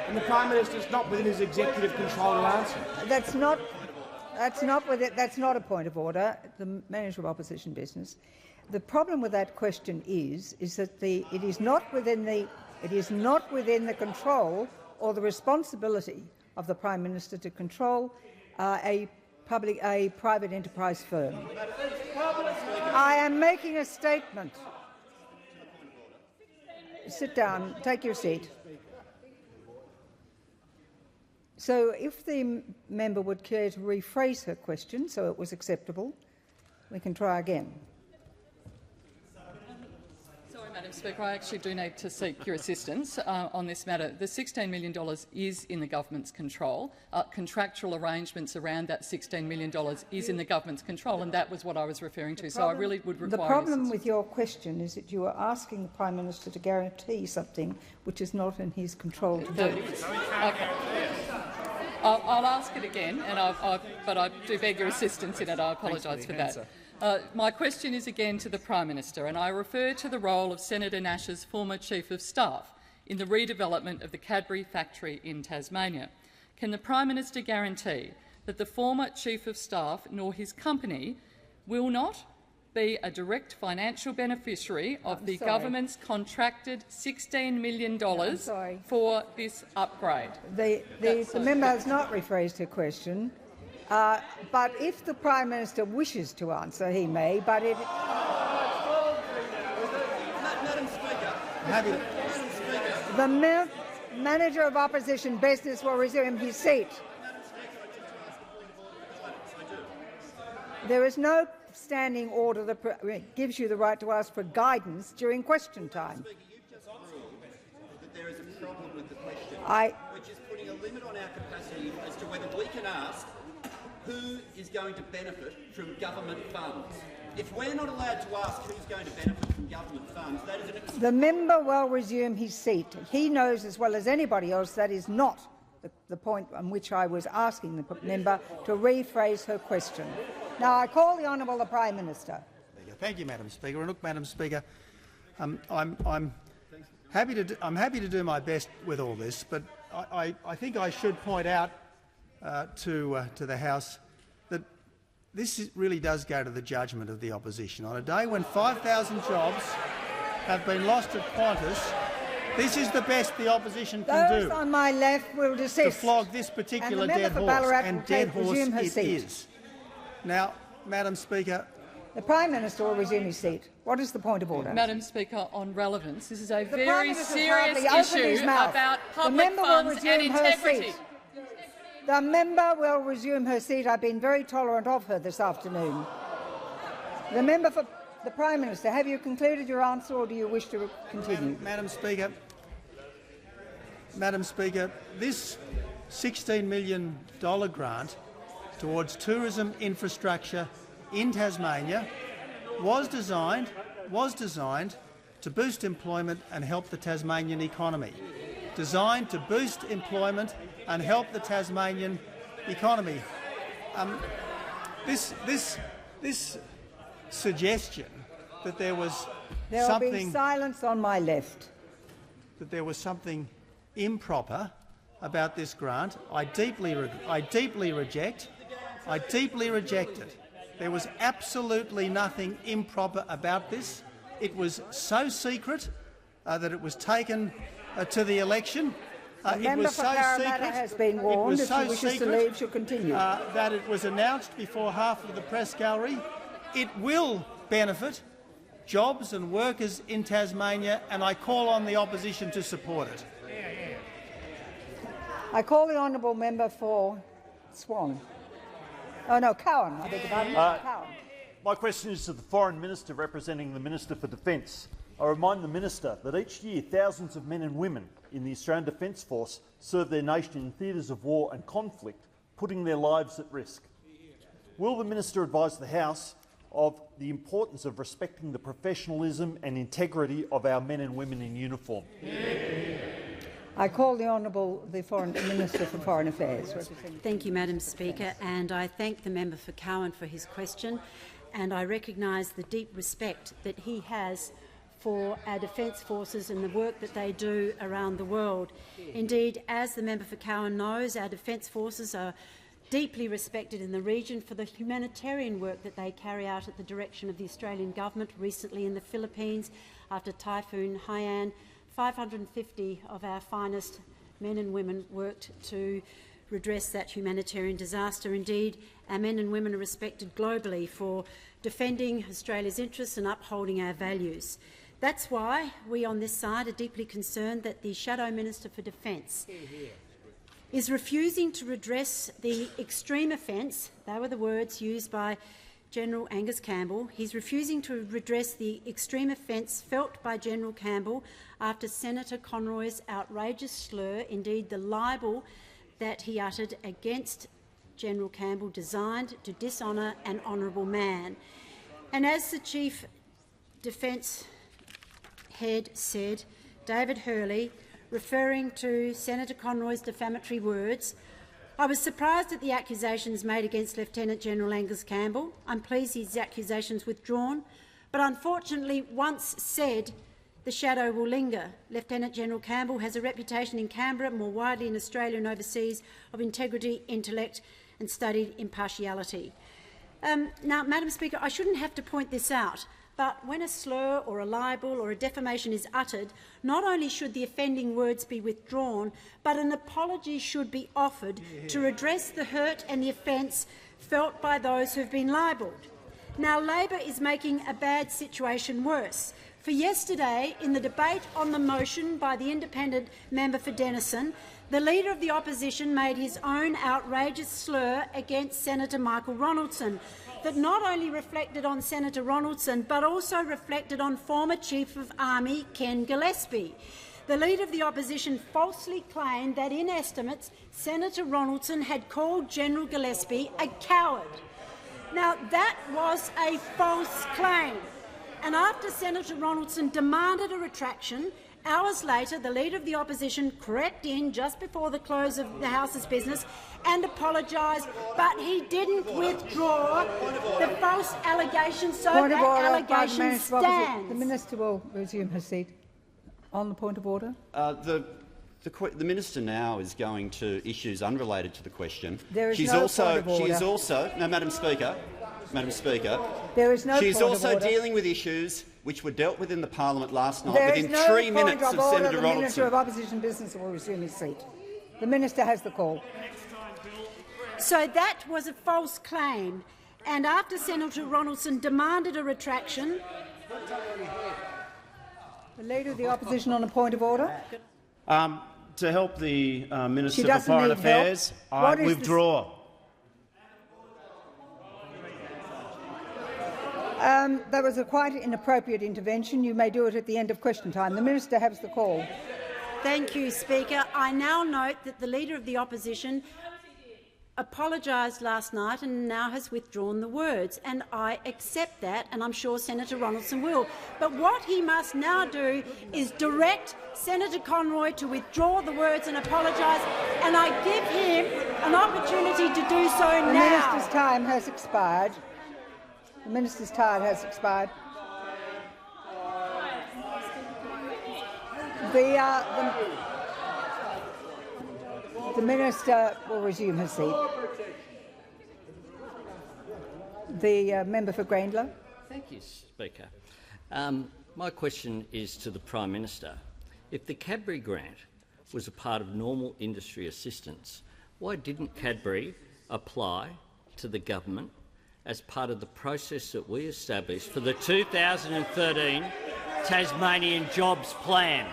and the Prime Minister is not within his executive control to answer. That's not a point of order. The Manager of Opposition Business. The problem with that question is that it is not within the control or the responsibility of the Prime Minister to control a private enterprise firm. I am making a statement. Sit down. Take your seat. So if the member would care to rephrase her question so it was acceptable, we can try again. Sorry, Madam Speaker, I actually do need to seek your assistance on this matter. The $16 million is in the government's control. Contractual arrangements around that $16 million is in the government's control, and that was what I was referring to. So I really would require the problem with your question is that you are asking the Prime Minister to guarantee something which is not in his control to do. Okay. I'll ask it again, but I do beg your assistance in it. I apologise for that. My question is again to the Prime Minister, and I refer to the role of Senator Nash's former Chief of Staff in the redevelopment of the Cadbury factory in Tasmania. Can the Prime Minister guarantee that the former Chief of Staff nor his company will not be a direct financial beneficiary of the government's contracted $16 million for this upgrade? The member has not rephrased her question, but if the Prime Minister wishes to answer, he may. But it. Madam Speaker. The Manager of Opposition Business will resume his seat. There is no standing order that gives you the right to ask for guidance during question time. There is a problem with the question, which is putting a limit on our capacity as to whether we can ask who is going to benefit from government funds. If we're not allowed to ask who's going to benefit from government funds, that is an... The member will resume his seat. He knows as well as anybody else that is not the point on which I was asking the member to rephrase her question. Now I call the Honourable the Prime Minister. Thank you, Madam Speaker. And look, Madam Speaker, I'm happy to do my best with all this, but I think I should point out to the House that this really does go to the judgment of the opposition. On a day when 5,000 jobs have been lost at Qantas, this is the best the opposition can do. Those on my left will desist. To flog this particular dead horse, and dead horse it is. Now, Madam Speaker, the Prime Minister will resume his seat. What is the point of order? Madam Speaker, on relevance, this is a very serious issue about public funds and integrity. The member will resume her seat. I've been very tolerant of her this afternoon. The member for the Prime Minister, have you concluded your answer or do you wish to continue? Madam Speaker, this $16 million grant towards tourism infrastructure in Tasmania was designed to boost employment and help the Tasmanian economy. Designed to boost employment and help the Tasmanian economy. This suggestion that there was There will be silence on my left. That there was something improper about this grant, I deeply reject. I deeply reject it. There was absolutely nothing improper about this. It was so secret that it was taken to the election. It was so secret. Has been warned. If she wishes to leave, she'll continue. That it was announced before half of the press gallery. It will benefit jobs and workers in Tasmania, and I call on the opposition to support it. I call the honourable member for Swan. Oh no, Cowan. I beg your pardon. Cowan. My question is to the Foreign Minister representing the Minister for Defence. I remind the Minister that each year thousands of men and women in the Australian Defence Force serve their nation in theatres of war and conflict, putting their lives at risk. Will the Minister advise the House of the importance of respecting the professionalism and integrity of our men and women in uniform? I call the Foreign Minister for Foreign Affairs. Thank you, Madam Speaker, and I thank the member for Cowan for his question, and I recognise the deep respect that he has for our defence forces and the work that they do around the world. Indeed, as the member for Cowan knows, our defence forces are deeply respected in the region for the humanitarian work that they carry out at the direction of the Australian government. Recently in the Philippines, after Typhoon Haiyan, 550 of our finest men and women worked to redress that humanitarian disaster. Indeed, our men and women are respected globally for defending Australia's interests and upholding our values. That's why we on this side are deeply concerned that the Shadow Minister for Defence is refusing to redress the extreme offence, they were the words used by General Angus Campbell. He's refusing to redress the extreme offence felt by General Campbell after Senator Conroy's outrageous slur, indeed the libel that he uttered against General Campbell, designed to dishonour an honourable man. And as the Chief Defence Head said, David Hurley, referring to Senator Conroy's defamatory words, I was surprised at the accusations made against Lieutenant General Angus Campbell. I'm pleased his accusations withdrawn, but unfortunately once said, the shadow will linger. Lieutenant General Campbell has a reputation in Canberra, more widely in Australia and overseas, of integrity, intellect and studied impartiality. Now, Madam Speaker, I shouldn't have to point this out, but when a slur or a libel or a defamation is uttered, not only should the offending words be withdrawn, but an apology should be offered to redress the hurt and the offence felt by those who have been libelled. Now, Labor is making a bad situation worse. For yesterday, in the debate on the motion by the independent member for Denison, the Leader of the Opposition made his own outrageous slur against Senator Michael Ronaldson that not only reflected on Senator Ronaldson but also reflected on former Chief of Army Ken Gillespie. The Leader of the Opposition falsely claimed that in estimates Senator Ronaldson had called General Gillespie a coward. Now, that was a false claim. And after Senator Ronaldson demanded a retraction, hours later the Leader of the Opposition crept in just before the close of the House's business and apologised, but he didn't withdraw the false allegations, so that allegation stands. The Minister will resume her seat. On the point of order. The Minister now is going to issues unrelated to the question. There is no point of order. She is also, no, Madam Speaker, there is no she's point also of order. dealing with issues which were dealt with in the Parliament last night There within is no 3 minutes point of order. Senator The Minister of Ronaldson. Opposition Business will resume his seat. The Minister has the call. So that was a false claim, and after Senator Ronaldson demanded a retraction, the Leader of the Opposition on a point of order. To help the Minister She for doesn't Foreign need Affairs, help. I withdraw. That was a quite inappropriate intervention. You may do it at the end of question time. The Minister has the call. Thank you, Speaker. I now note that the Leader of the Opposition apologised last night and now has withdrawn the words, and I accept that, and I'm sure Senator Ronaldson will. But what he must now do is direct Senator Conroy to withdraw the words and apologise, and I give him an opportunity to do so now. The Minister's time has expired. The Minister's time has expired. The Minister will resume her seat. The member for Grayndler. Thank you, Speaker. My question is to the Prime Minister. If the Cadbury grant was a part of normal industry assistance, why didn't Cadbury apply to the government as part of the process that we established for the 2013 Tasmanian Jobs Plan?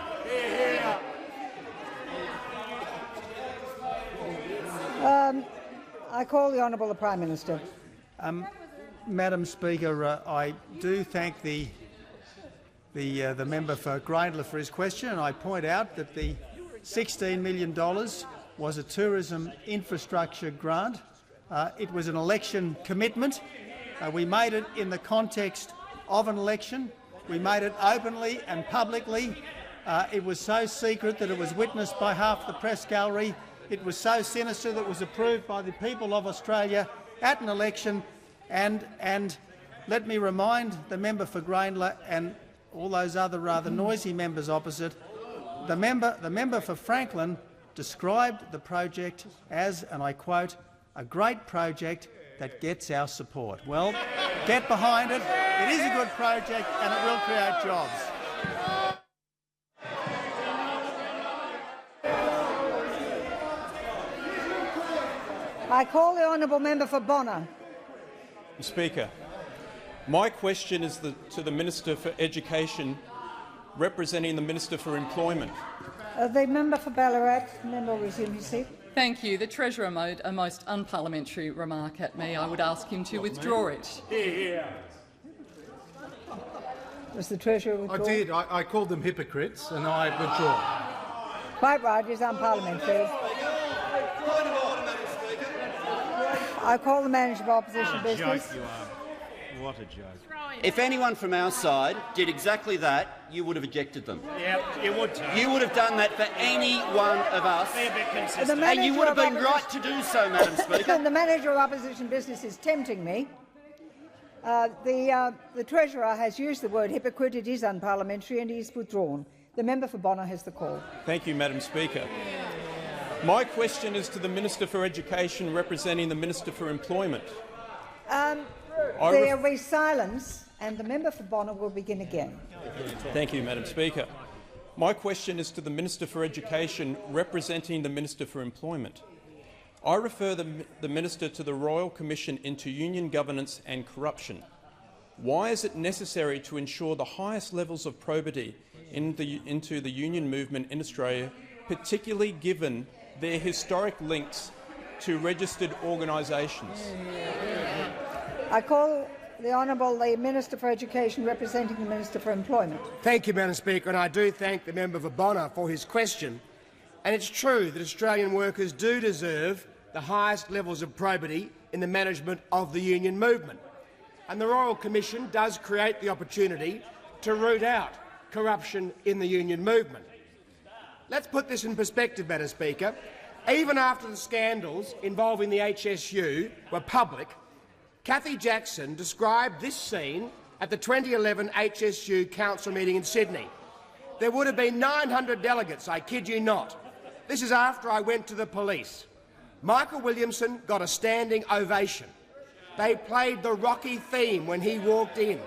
I call the Honourable the Prime Minister. Madam Speaker, I do thank the member for Grayndler for his question, and I point out that the $16 million was a tourism infrastructure grant. It was an election commitment. We made it in the context of an election. We made it openly and publicly. It was so secret that it was witnessed by half the press gallery. It was so sinister that it was approved by the people of Australia at an election. And let me remind the member for Grayndler and all those other rather noisy members opposite, the member for Franklin described the project as, and I quote, a great project that gets our support. Well, get behind it. It is a good project and it will create jobs. I call the honourable member for Bonner. Speaker, my question is to the Minister for Education, representing the Minister for Employment. The member for Ballarat, member will resume his seat. Thank you. The Treasurer made a most unparliamentary remark at me. I would ask him to withdraw it. Was the Treasurer withdrawn? I did. I called them hypocrites and I withdraw. Quite right, it is unparliamentary. I call the Manager of Opposition Business. What a joke. If anyone from our side did exactly that, you would have ejected them. Yeah, you would. You would have done that for any one of us, and you would have been right to do so, Madam Speaker. The Manager of Opposition Business is tempting me. The Treasurer has used the word hypocrite. It is unparliamentary and he is withdrawn. The member for Bonner has the call. Thank you, Madam Speaker. My question is to the Minister for Education, representing the Minister for Employment. There will be silence and the member for Bonner will begin again. Thank you, Madam Speaker. My question is to the Minister for Education, representing the Minister for Employment. I refer the Minister to the Royal Commission into Union Governance and Corruption. Why is it necessary to ensure the highest levels of probity into the union movement in Australia, particularly given their historic links to registered organisations? I call the Honourable the Minister for Education, representing the Minister for Employment. Thank you, Madam Speaker, and I do thank the member for Bonner for his question. And it's true that Australian workers do deserve the highest levels of probity in the management of the union movement. And the Royal Commission does create the opportunity to root out corruption in the union movement. Let's put this in perspective, Madam Speaker. Even after the scandals involving the HSU were public, Cathy Jackson described this scene at the 2011 HSU Council meeting in Sydney. There would have been 900 delegates, I kid you not. This is after I went to the police. Michael Williamson got a standing ovation. They played the Rocky theme when he walked in.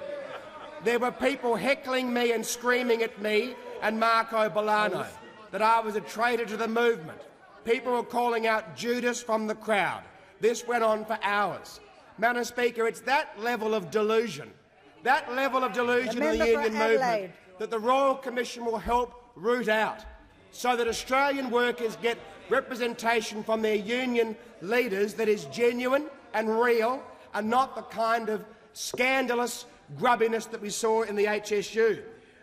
There were people heckling me and screaming at me and Marco Bolano that I was a traitor to the movement. People were calling out Judas from the crowd. This went on for hours. Madam Speaker, it's that level of delusion in the union movement that the Royal Commission will help root out. so that Australian workers get representation from their union leaders that is genuine and real, and not the kind of scandalous grubbiness that we saw in the HSU.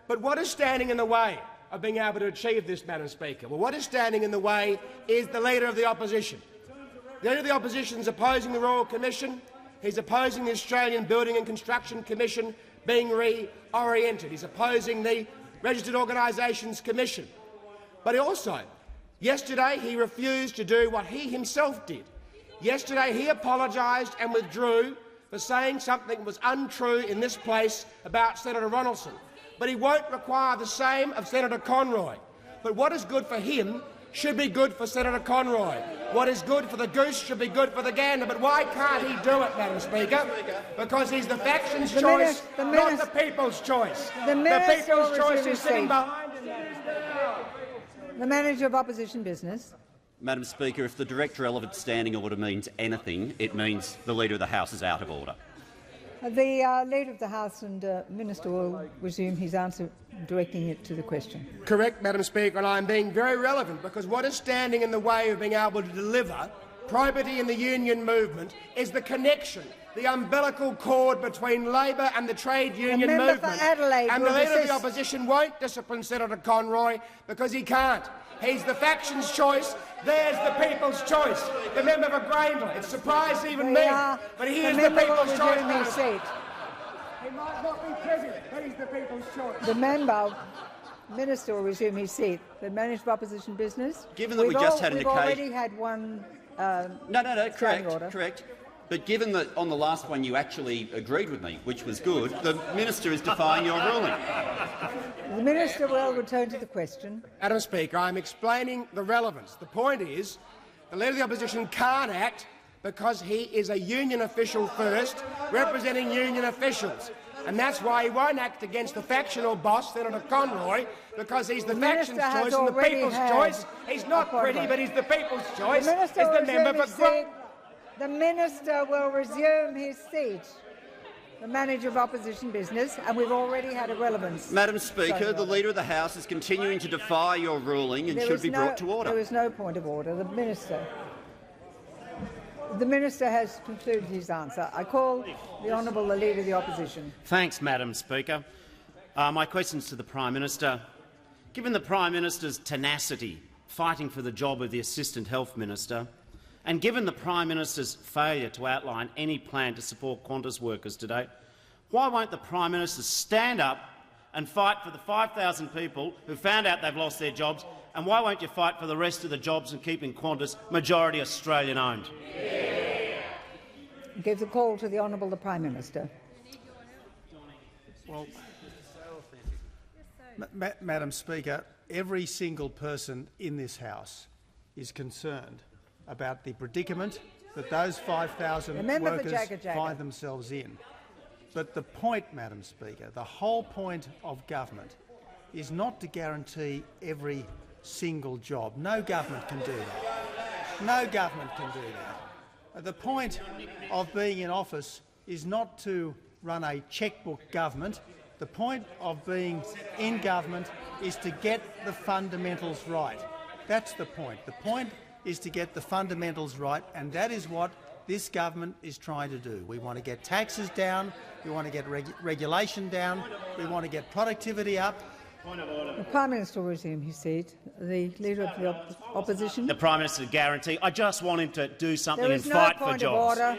But what is standing in the way of being able to achieve this, Madam Speaker? Well, what is standing in the way is the Leader of the Opposition. The Leader of the Opposition is opposing the Royal Commission. He's opposing the Australian Building and Construction Commission being reoriented. He's opposing the Registered Organisations Commission. But yesterday he refused to do what he himself did. Yesterday he apologised and withdrew for saying something that was untrue in this place about Senator Ronaldson. But he won't require the same of Senator Conroy. But what is good for him should be good for Senator Conroy. What is good for the goose should be good for the gander. But why can't he do it, Madam Speaker? Because he's the faction's choice, not the people's choice. The people's choice is sitting behind him. The Manager of Opposition Business. Madam Speaker, if the direct relevant standing order means anything, it means the Leader of the House is out of order. The Leader of the House and Minister will resume his answer, directing it to the question. Correct, Madam Speaker, and I am being very relevant because what is standing in the way of being able to deliver probity in the union movement is the connection, the umbilical cord between Labor and the trade union movement. And the Leader of the Opposition won't discipline Senator Conroy because he can't. He's the faction's choice. There's the people's choice. The member for Grangeville. It surprised even me, but he is the people's choice. He might not be president, but he's the people's choice. The Minister will resume his seat. The Manager of Opposition Business. Given that we just had an occasion... We've already had one correct. But given that on the last one you actually agreed with me, which was good, the Minister is defying your ruling. The Minister will return to the question. Madam Speaker, I'm explaining the relevance. The point is the Leader of the Opposition can't act because he is a union official first, representing union officials. And that's why he won't act against the factional boss, Senator Conroy, because he's the faction's choice and the people's choice. He's not pretty, but he's the people's choice. The Minister will resume his seat. The Manager of Opposition Business, and we've already had a relevance. Madam Speaker, the Leader of the House is continuing to defy your ruling and should be brought to order. There is no point of order. The Minister has concluded his answer. I call the Honourable the Leader of the Opposition. Thanks, Madam Speaker. My question is to the Prime Minister. Given the Prime Minister's tenacity fighting for the job of the Assistant Health Minister, and given the Prime Minister's failure to outline any plan to support Qantas workers today, why won't the Prime Minister stand up and fight for the 5,000 people who found out they've lost their jobs, and why won't you fight for the rest of the jobs and keeping Qantas majority Australian-owned? Give the call to the Honourable the Prime Minister. Well, Madam Speaker, every single person in this House is concerned about the predicament that those 5,000 workers find themselves in. But the point, Madam Speaker, the whole point of government is not to guarantee every single job. No government can do that. No government can do that. The point of being in office is not to run a chequebook government. The point of being in government is to get the fundamentals right. That's the point. The point is to get the fundamentals right, and that is what this government is trying to do. We want to get taxes down, we want to get regulation down, we want to get productivity up. The Prime Minister will resume his seat. The Leader of the Opposition. The Prime Minister guarantee. I just want him to do something and fight for jobs. There is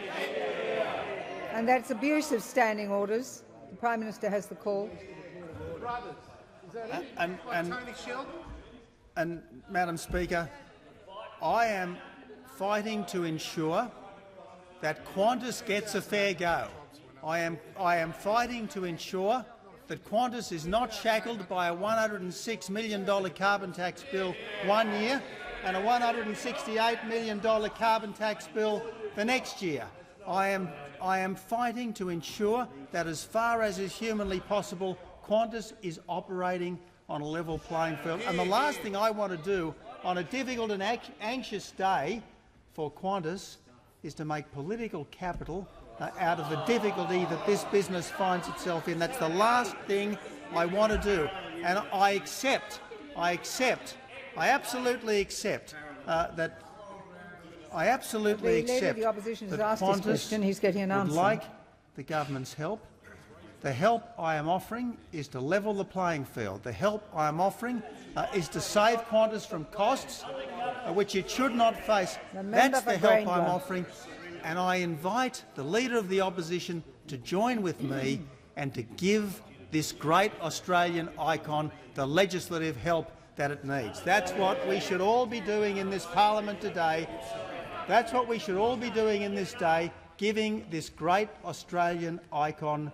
no point of order, and that's abuse of standing orders. The Prime Minister has the call. And Madam Speaker, I am fighting to ensure that Qantas gets a fair go. I am fighting to ensure that Qantas is not shackled by a $106 million carbon tax bill one year and a $168 million carbon tax bill for next year. I am fighting to ensure that, as far as is humanly possible, Qantas is operating on a level playing field. And the last thing I want to do on a difficult and anxious day for Qantas is to make political capital out of the difficulty that this business finds itself in. That's the last thing I want to do. And I accept I absolutely accept that. I absolutely accept Leader of the Opposition has that asked his question. He's getting an would answer. like the government's help. The help I am offering is to level the playing field. The help I am offering is to save Qantas from costs which it should not face. That's the help I'm offering, and I invite the Leader of the Opposition to join with me and to give this great Australian icon the legislative help that it needs. That's what we should all be doing in this parliament today. That's what we should all be doing in this day, giving this great Australian icon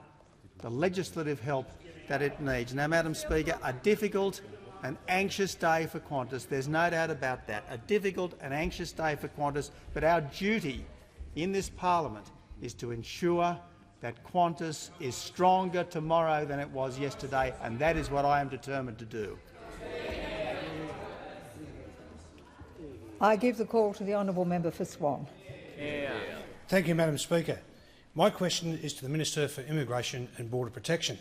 the legislative help that it needs. Now, Madam Speaker, a difficult and anxious day for Qantas. There's no doubt about that. A difficult and anxious day for Qantas, but our duty in this parliament is to ensure that Qantas is stronger tomorrow than it was yesterday, and that is what I am determined to do. I give the call to the honourable member for Swan. Thank you, Madam Speaker. My question is to the Minister for Immigration and Border Protection.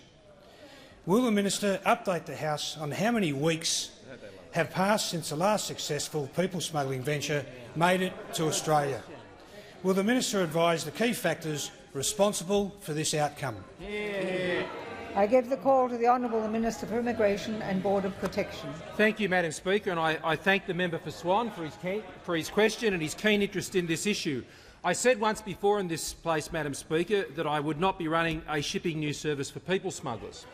Will the Minister update the House on how many weeks have passed since the last successful people smuggling venture made it to Australia? Will the Minister advise the key factors responsible for this outcome? I give the call to the Honourable Minister for Immigration and Border Protection. Thank you, Madam Speaker, and I thank the member for Swan for his question and his keen interest in this issue. I said once before in this place, Madam Speaker, that I would not be running a shipping news service for people smugglers.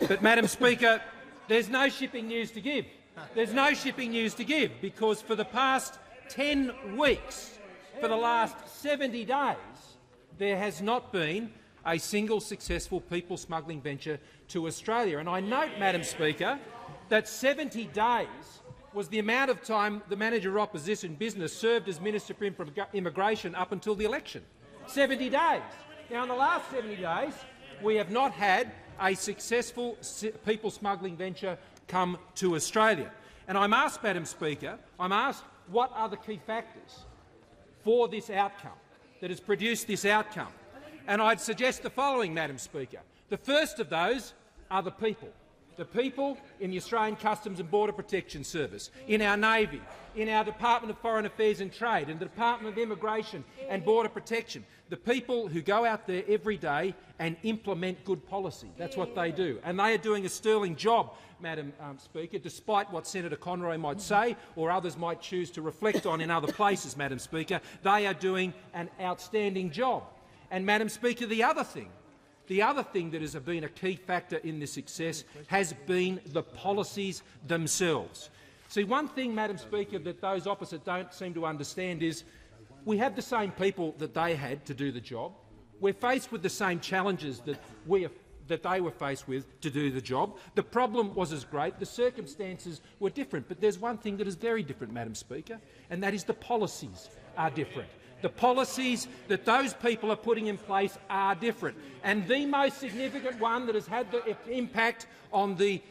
But, Madam Speaker, there's no shipping news to give. There's no shipping news to give because for the past 10 weeks, for the last 70 days, there has not been a single successful people smuggling venture to Australia. And I note, Madam Speaker, that 70 days was the amount of time the Manager of Opposition Business served as Minister for Immigration up until the election. 70 days. Now, in the last 70 days, we have not had a successful people smuggling venture come to Australia. And I'm asked, Madam Speaker, what are the key factors for this outcome, that has produced this outcome? And I'd suggest the following, Madam Speaker. The first of those are the people in the Australian Customs and Border Protection Service, in our Navy, in our Department of Foreign Affairs and Trade, in the Department of Immigration and Border Protection, the people who go out there every day and implement good policy. That's what they do. And they are doing a sterling job, Madam Speaker, despite what Senator Conroy might say or others might choose to reflect on in other places, Madam Speaker. They are doing an outstanding job. And, Madam Speaker, the other thing that has been a key factor in this success has been the policies themselves. See, one thing, Madam Speaker, that those opposite don't seem to understand is we have the same people that they had to do the job. We're faced with the same challenges that they were faced with to do the job. The problem was as great. The circumstances were different. But there's one thing that is very different, Madam Speaker, and that is the policies are different. The policies that those people are putting in place are different. And the most significant one that has had the impact on the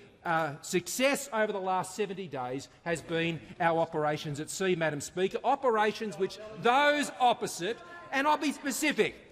success over the last 70 days has been our operations at sea, Madam Speaker. Operations which those opposite, and I'll be specific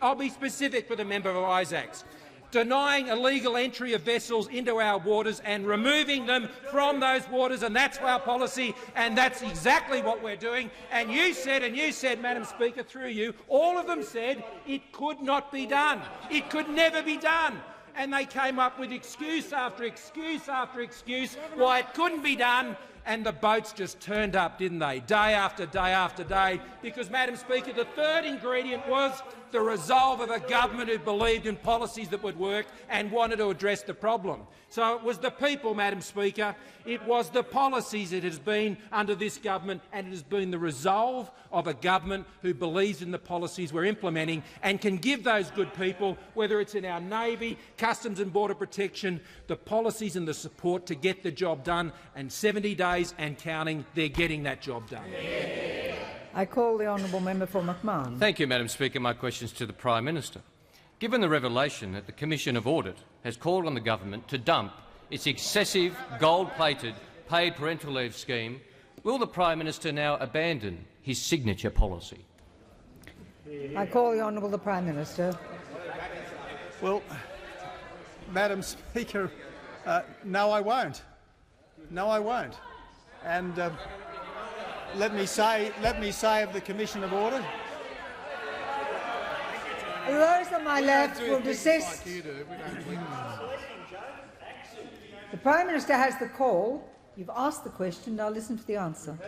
for the member of Isaacs, denying illegal entry of vessels into our waters and removing them from those waters, and that's our policy, and that's exactly what we're doing. And you said, Madam Speaker, through you, all of them said it could not be done. It could never be done. And they came up with excuse after excuse after excuse why it couldn't be done, and the boats just turned up, didn't they, day after day after day, because, Madam Speaker, the third ingredient was the resolve of a government who believed in policies that would work and wanted to address the problem. So it was the people, Madam Speaker, it was the policies it has been under this government, and it has been the resolve of a government who believes in the policies we're implementing and can give those good people, whether it's in our Navy, Customs and Border Protection, the policies and the support to get the job done, and 70 days and counting, they're getting that job done. I call the honourable member for McMahon. Thank you, Madam Speaker. My question is to the Prime Minister. Given the revelation that the Commission of Audit has called on the government to dump its excessive gold-plated paid parental leave scheme, will the Prime Minister now abandon his signature policy? I call the honourable the Prime Minister. Well, Madam Speaker, no, I won't. No, I won't. And let me say of the Commission of Order. Those on my left will desist. The Prime Minister has the call. You've asked the question. Now listen to the answer.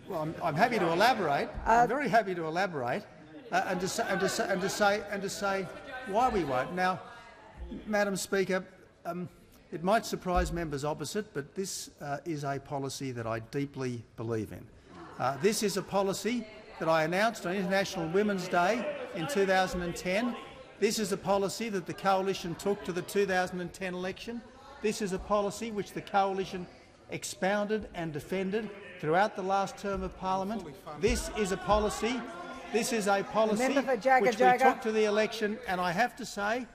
Well, I'm happy to elaborate. I'm very happy to elaborate, and to say why we won't. Now, Madam Speaker, it might surprise members opposite, but this is a policy that I deeply believe in. This is a policy that I announced on International Women's Day in 2010. This is a policy that the Coalition took to the 2010 election. This is a policy which the Coalition expounded and defended throughout the last term of Parliament. This is a policy. This is a policy which we took to the election, and I have to say,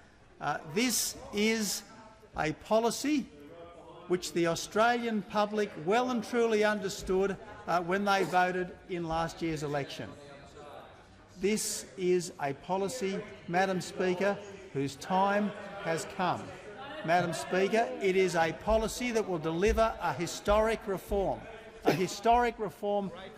this is a policy which the Australian public well and truly understood when they voted in last year's election. This is a policy, Madam Speaker, whose time has come. Madam Speaker, it is a policy that will deliver a historic reform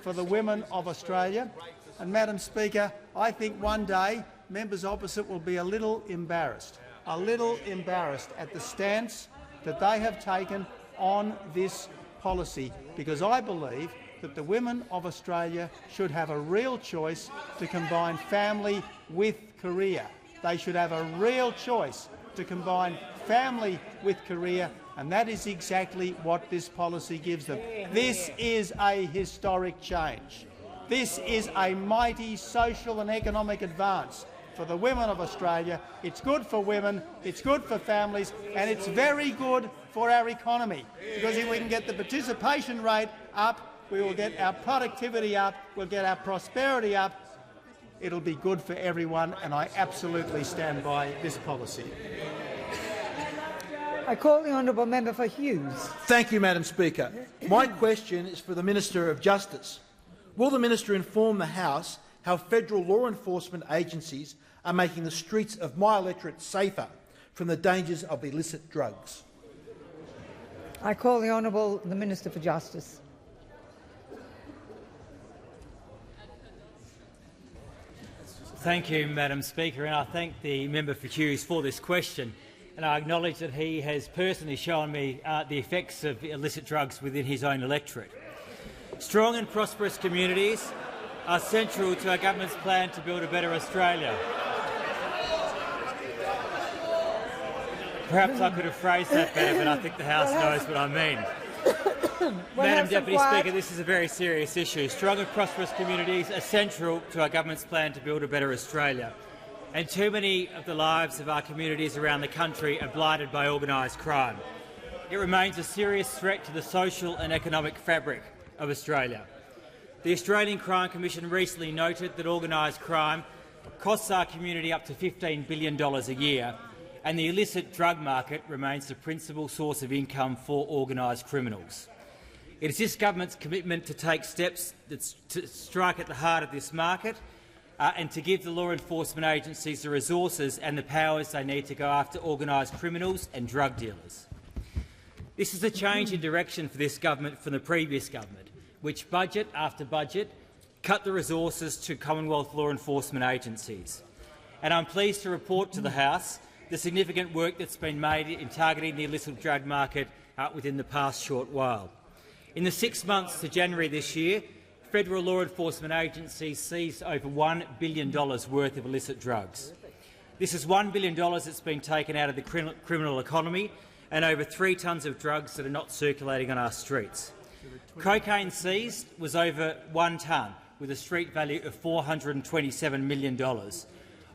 for the women of Australia. And, Madam Speaker, I think one day members opposite will be a little embarrassed at the stance that they have taken on this policy, because I believe that the women of Australia should have a real choice to combine family with career. They should have a real choice to combine family with career, and that is exactly what this policy gives them. This is a historic change. This is a mighty social and economic advance for the women of Australia. It's good for women, it's good for families, and it's very good for our economy, because if we can get the participation rate up, we will get our productivity up, we'll get our prosperity up. It'll be good for everyone, and I absolutely stand by this policy. I call the honourable member for Hughes. Thank you, Madam Speaker. My question is for the Minister of Justice. Will the minister inform the House how federal law enforcement agencies are making the streets of my electorate safer from the dangers of illicit drugs? I call the Minister for Justice. Thank you, Madam Speaker, and I thank the member for Hughes for this question. And I acknowledge that he has personally shown me the effects of illicit drugs within his own electorate. Strong and prosperous communities are central to our government's plan to build a better Australia. Perhaps I could have phrased that better, but I think the House knows what I mean. Madam Deputy Speaker, this is a very serious issue. Strong and prosperous communities are central to our government's plan to build a better Australia. And too many of the lives of our communities around the country are blighted by organised crime. It remains a serious threat to the social and economic fabric of Australia. The Australian Crime Commission recently noted that organised crime costs our community up to $15 billion a year, and the illicit drug market remains the principal source of income for organised criminals. It is this government's commitment to take steps to strike at the heart of this market and to give the law enforcement agencies the resources and the powers they need to go after organised criminals and drug dealers. This is a change in direction for this government from the previous government, which budget after budget cut the resources to Commonwealth law enforcement agencies. And I'm pleased to report to the House the significant work that's been made in targeting the illicit drug market within the past short while. In the 6 months to January this year, federal law enforcement agencies seized over $1 billion worth of illicit drugs. This is $1 billion that's been taken out of the criminal economy and over 3 tonnes of drugs that are not circulating on our streets. Cocaine seized was over 1 tonne, with a street value of $427 million.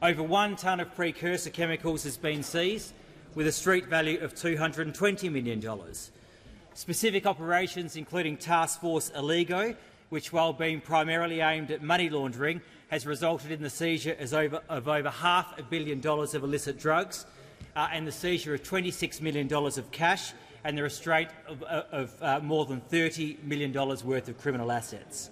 Over 1 tonne of precursor chemicals has been seized, with a street value of $220 million. Specific operations, including Task Force Illegal, which, while being primarily aimed at money laundering, has resulted in the seizure of over $500 million of illicit drugs and the seizure of $26 million of cash and the restraint of more than $30 million worth of criminal assets.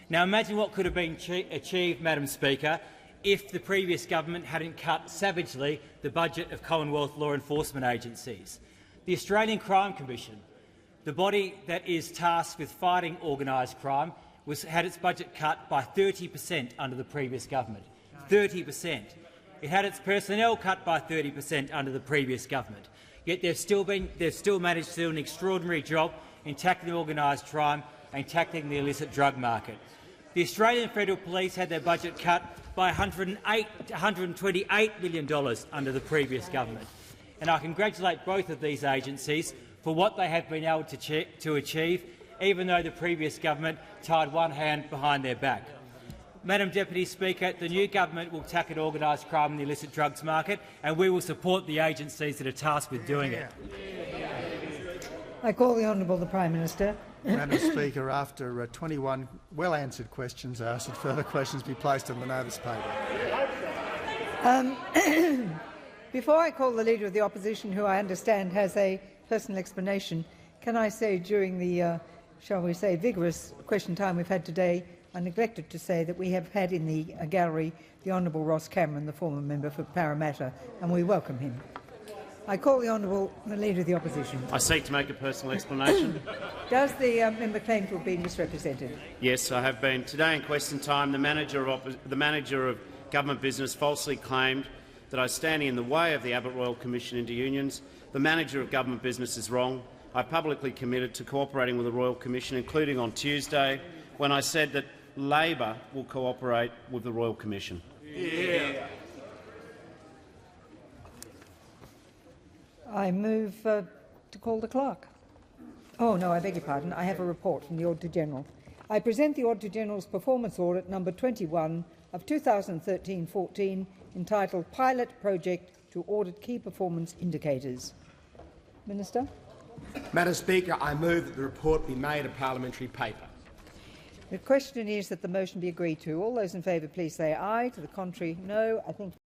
Now imagine what could have been achieved, Madam Speaker, if the previous government hadn't cut savagely the budget of Commonwealth law enforcement agencies. The Australian Crime Commission the body that is tasked with fighting organised crime, had its budget cut by 30% under the previous government. 30%. It had its personnel cut by 30% under the previous government. Yet they've still managed to do an extraordinary job in tackling organised crime and tackling the illicit drug market. The Australian Federal Police had their budget cut by $128 million under the previous government. And I congratulate both of these agencies for what they have been able to achieve, even though the previous government tied one hand behind their back. Madam Deputy Speaker, the new government will tackle organised crime and the illicit drugs market, and we will support the agencies that are tasked with doing it. I call the Honourable the Prime Minister. Madam Speaker, after 21 well-answered questions, I ask that further questions be placed on the notice paper. Before I call the Leader of the Opposition, who I understand has a personal explanation, can I say during the, shall we say, vigorous question time we've had today, I neglected to say that we have had in the gallery the Honourable Ross Cameron, the former member for Parramatta, and we welcome him. I call the Leader of the Opposition. I seek to make a personal explanation. Does the member claim to have been misrepresented? Yes, I have been. Today in question time, the manager of government business falsely claimed that I was standing in the way of the Abbott Royal Commission into unions. The manager of government business is wrong. I publicly committed to cooperating with the Royal Commission, including on Tuesday, when I said that Labor will cooperate with the Royal Commission. Yeah. I move to call the clerk. Oh, no, I beg your pardon. I have a report from the Auditor-General. I present the Auditor-General's Performance Audit number 21 of 2013-14, entitled Pilot Project to Audit Key Performance Indicators. Minister. Madam Speaker, I move that the report be made a parliamentary paper. The question is that the motion be agreed to. All those in favour, please say aye. To the contrary, no. I think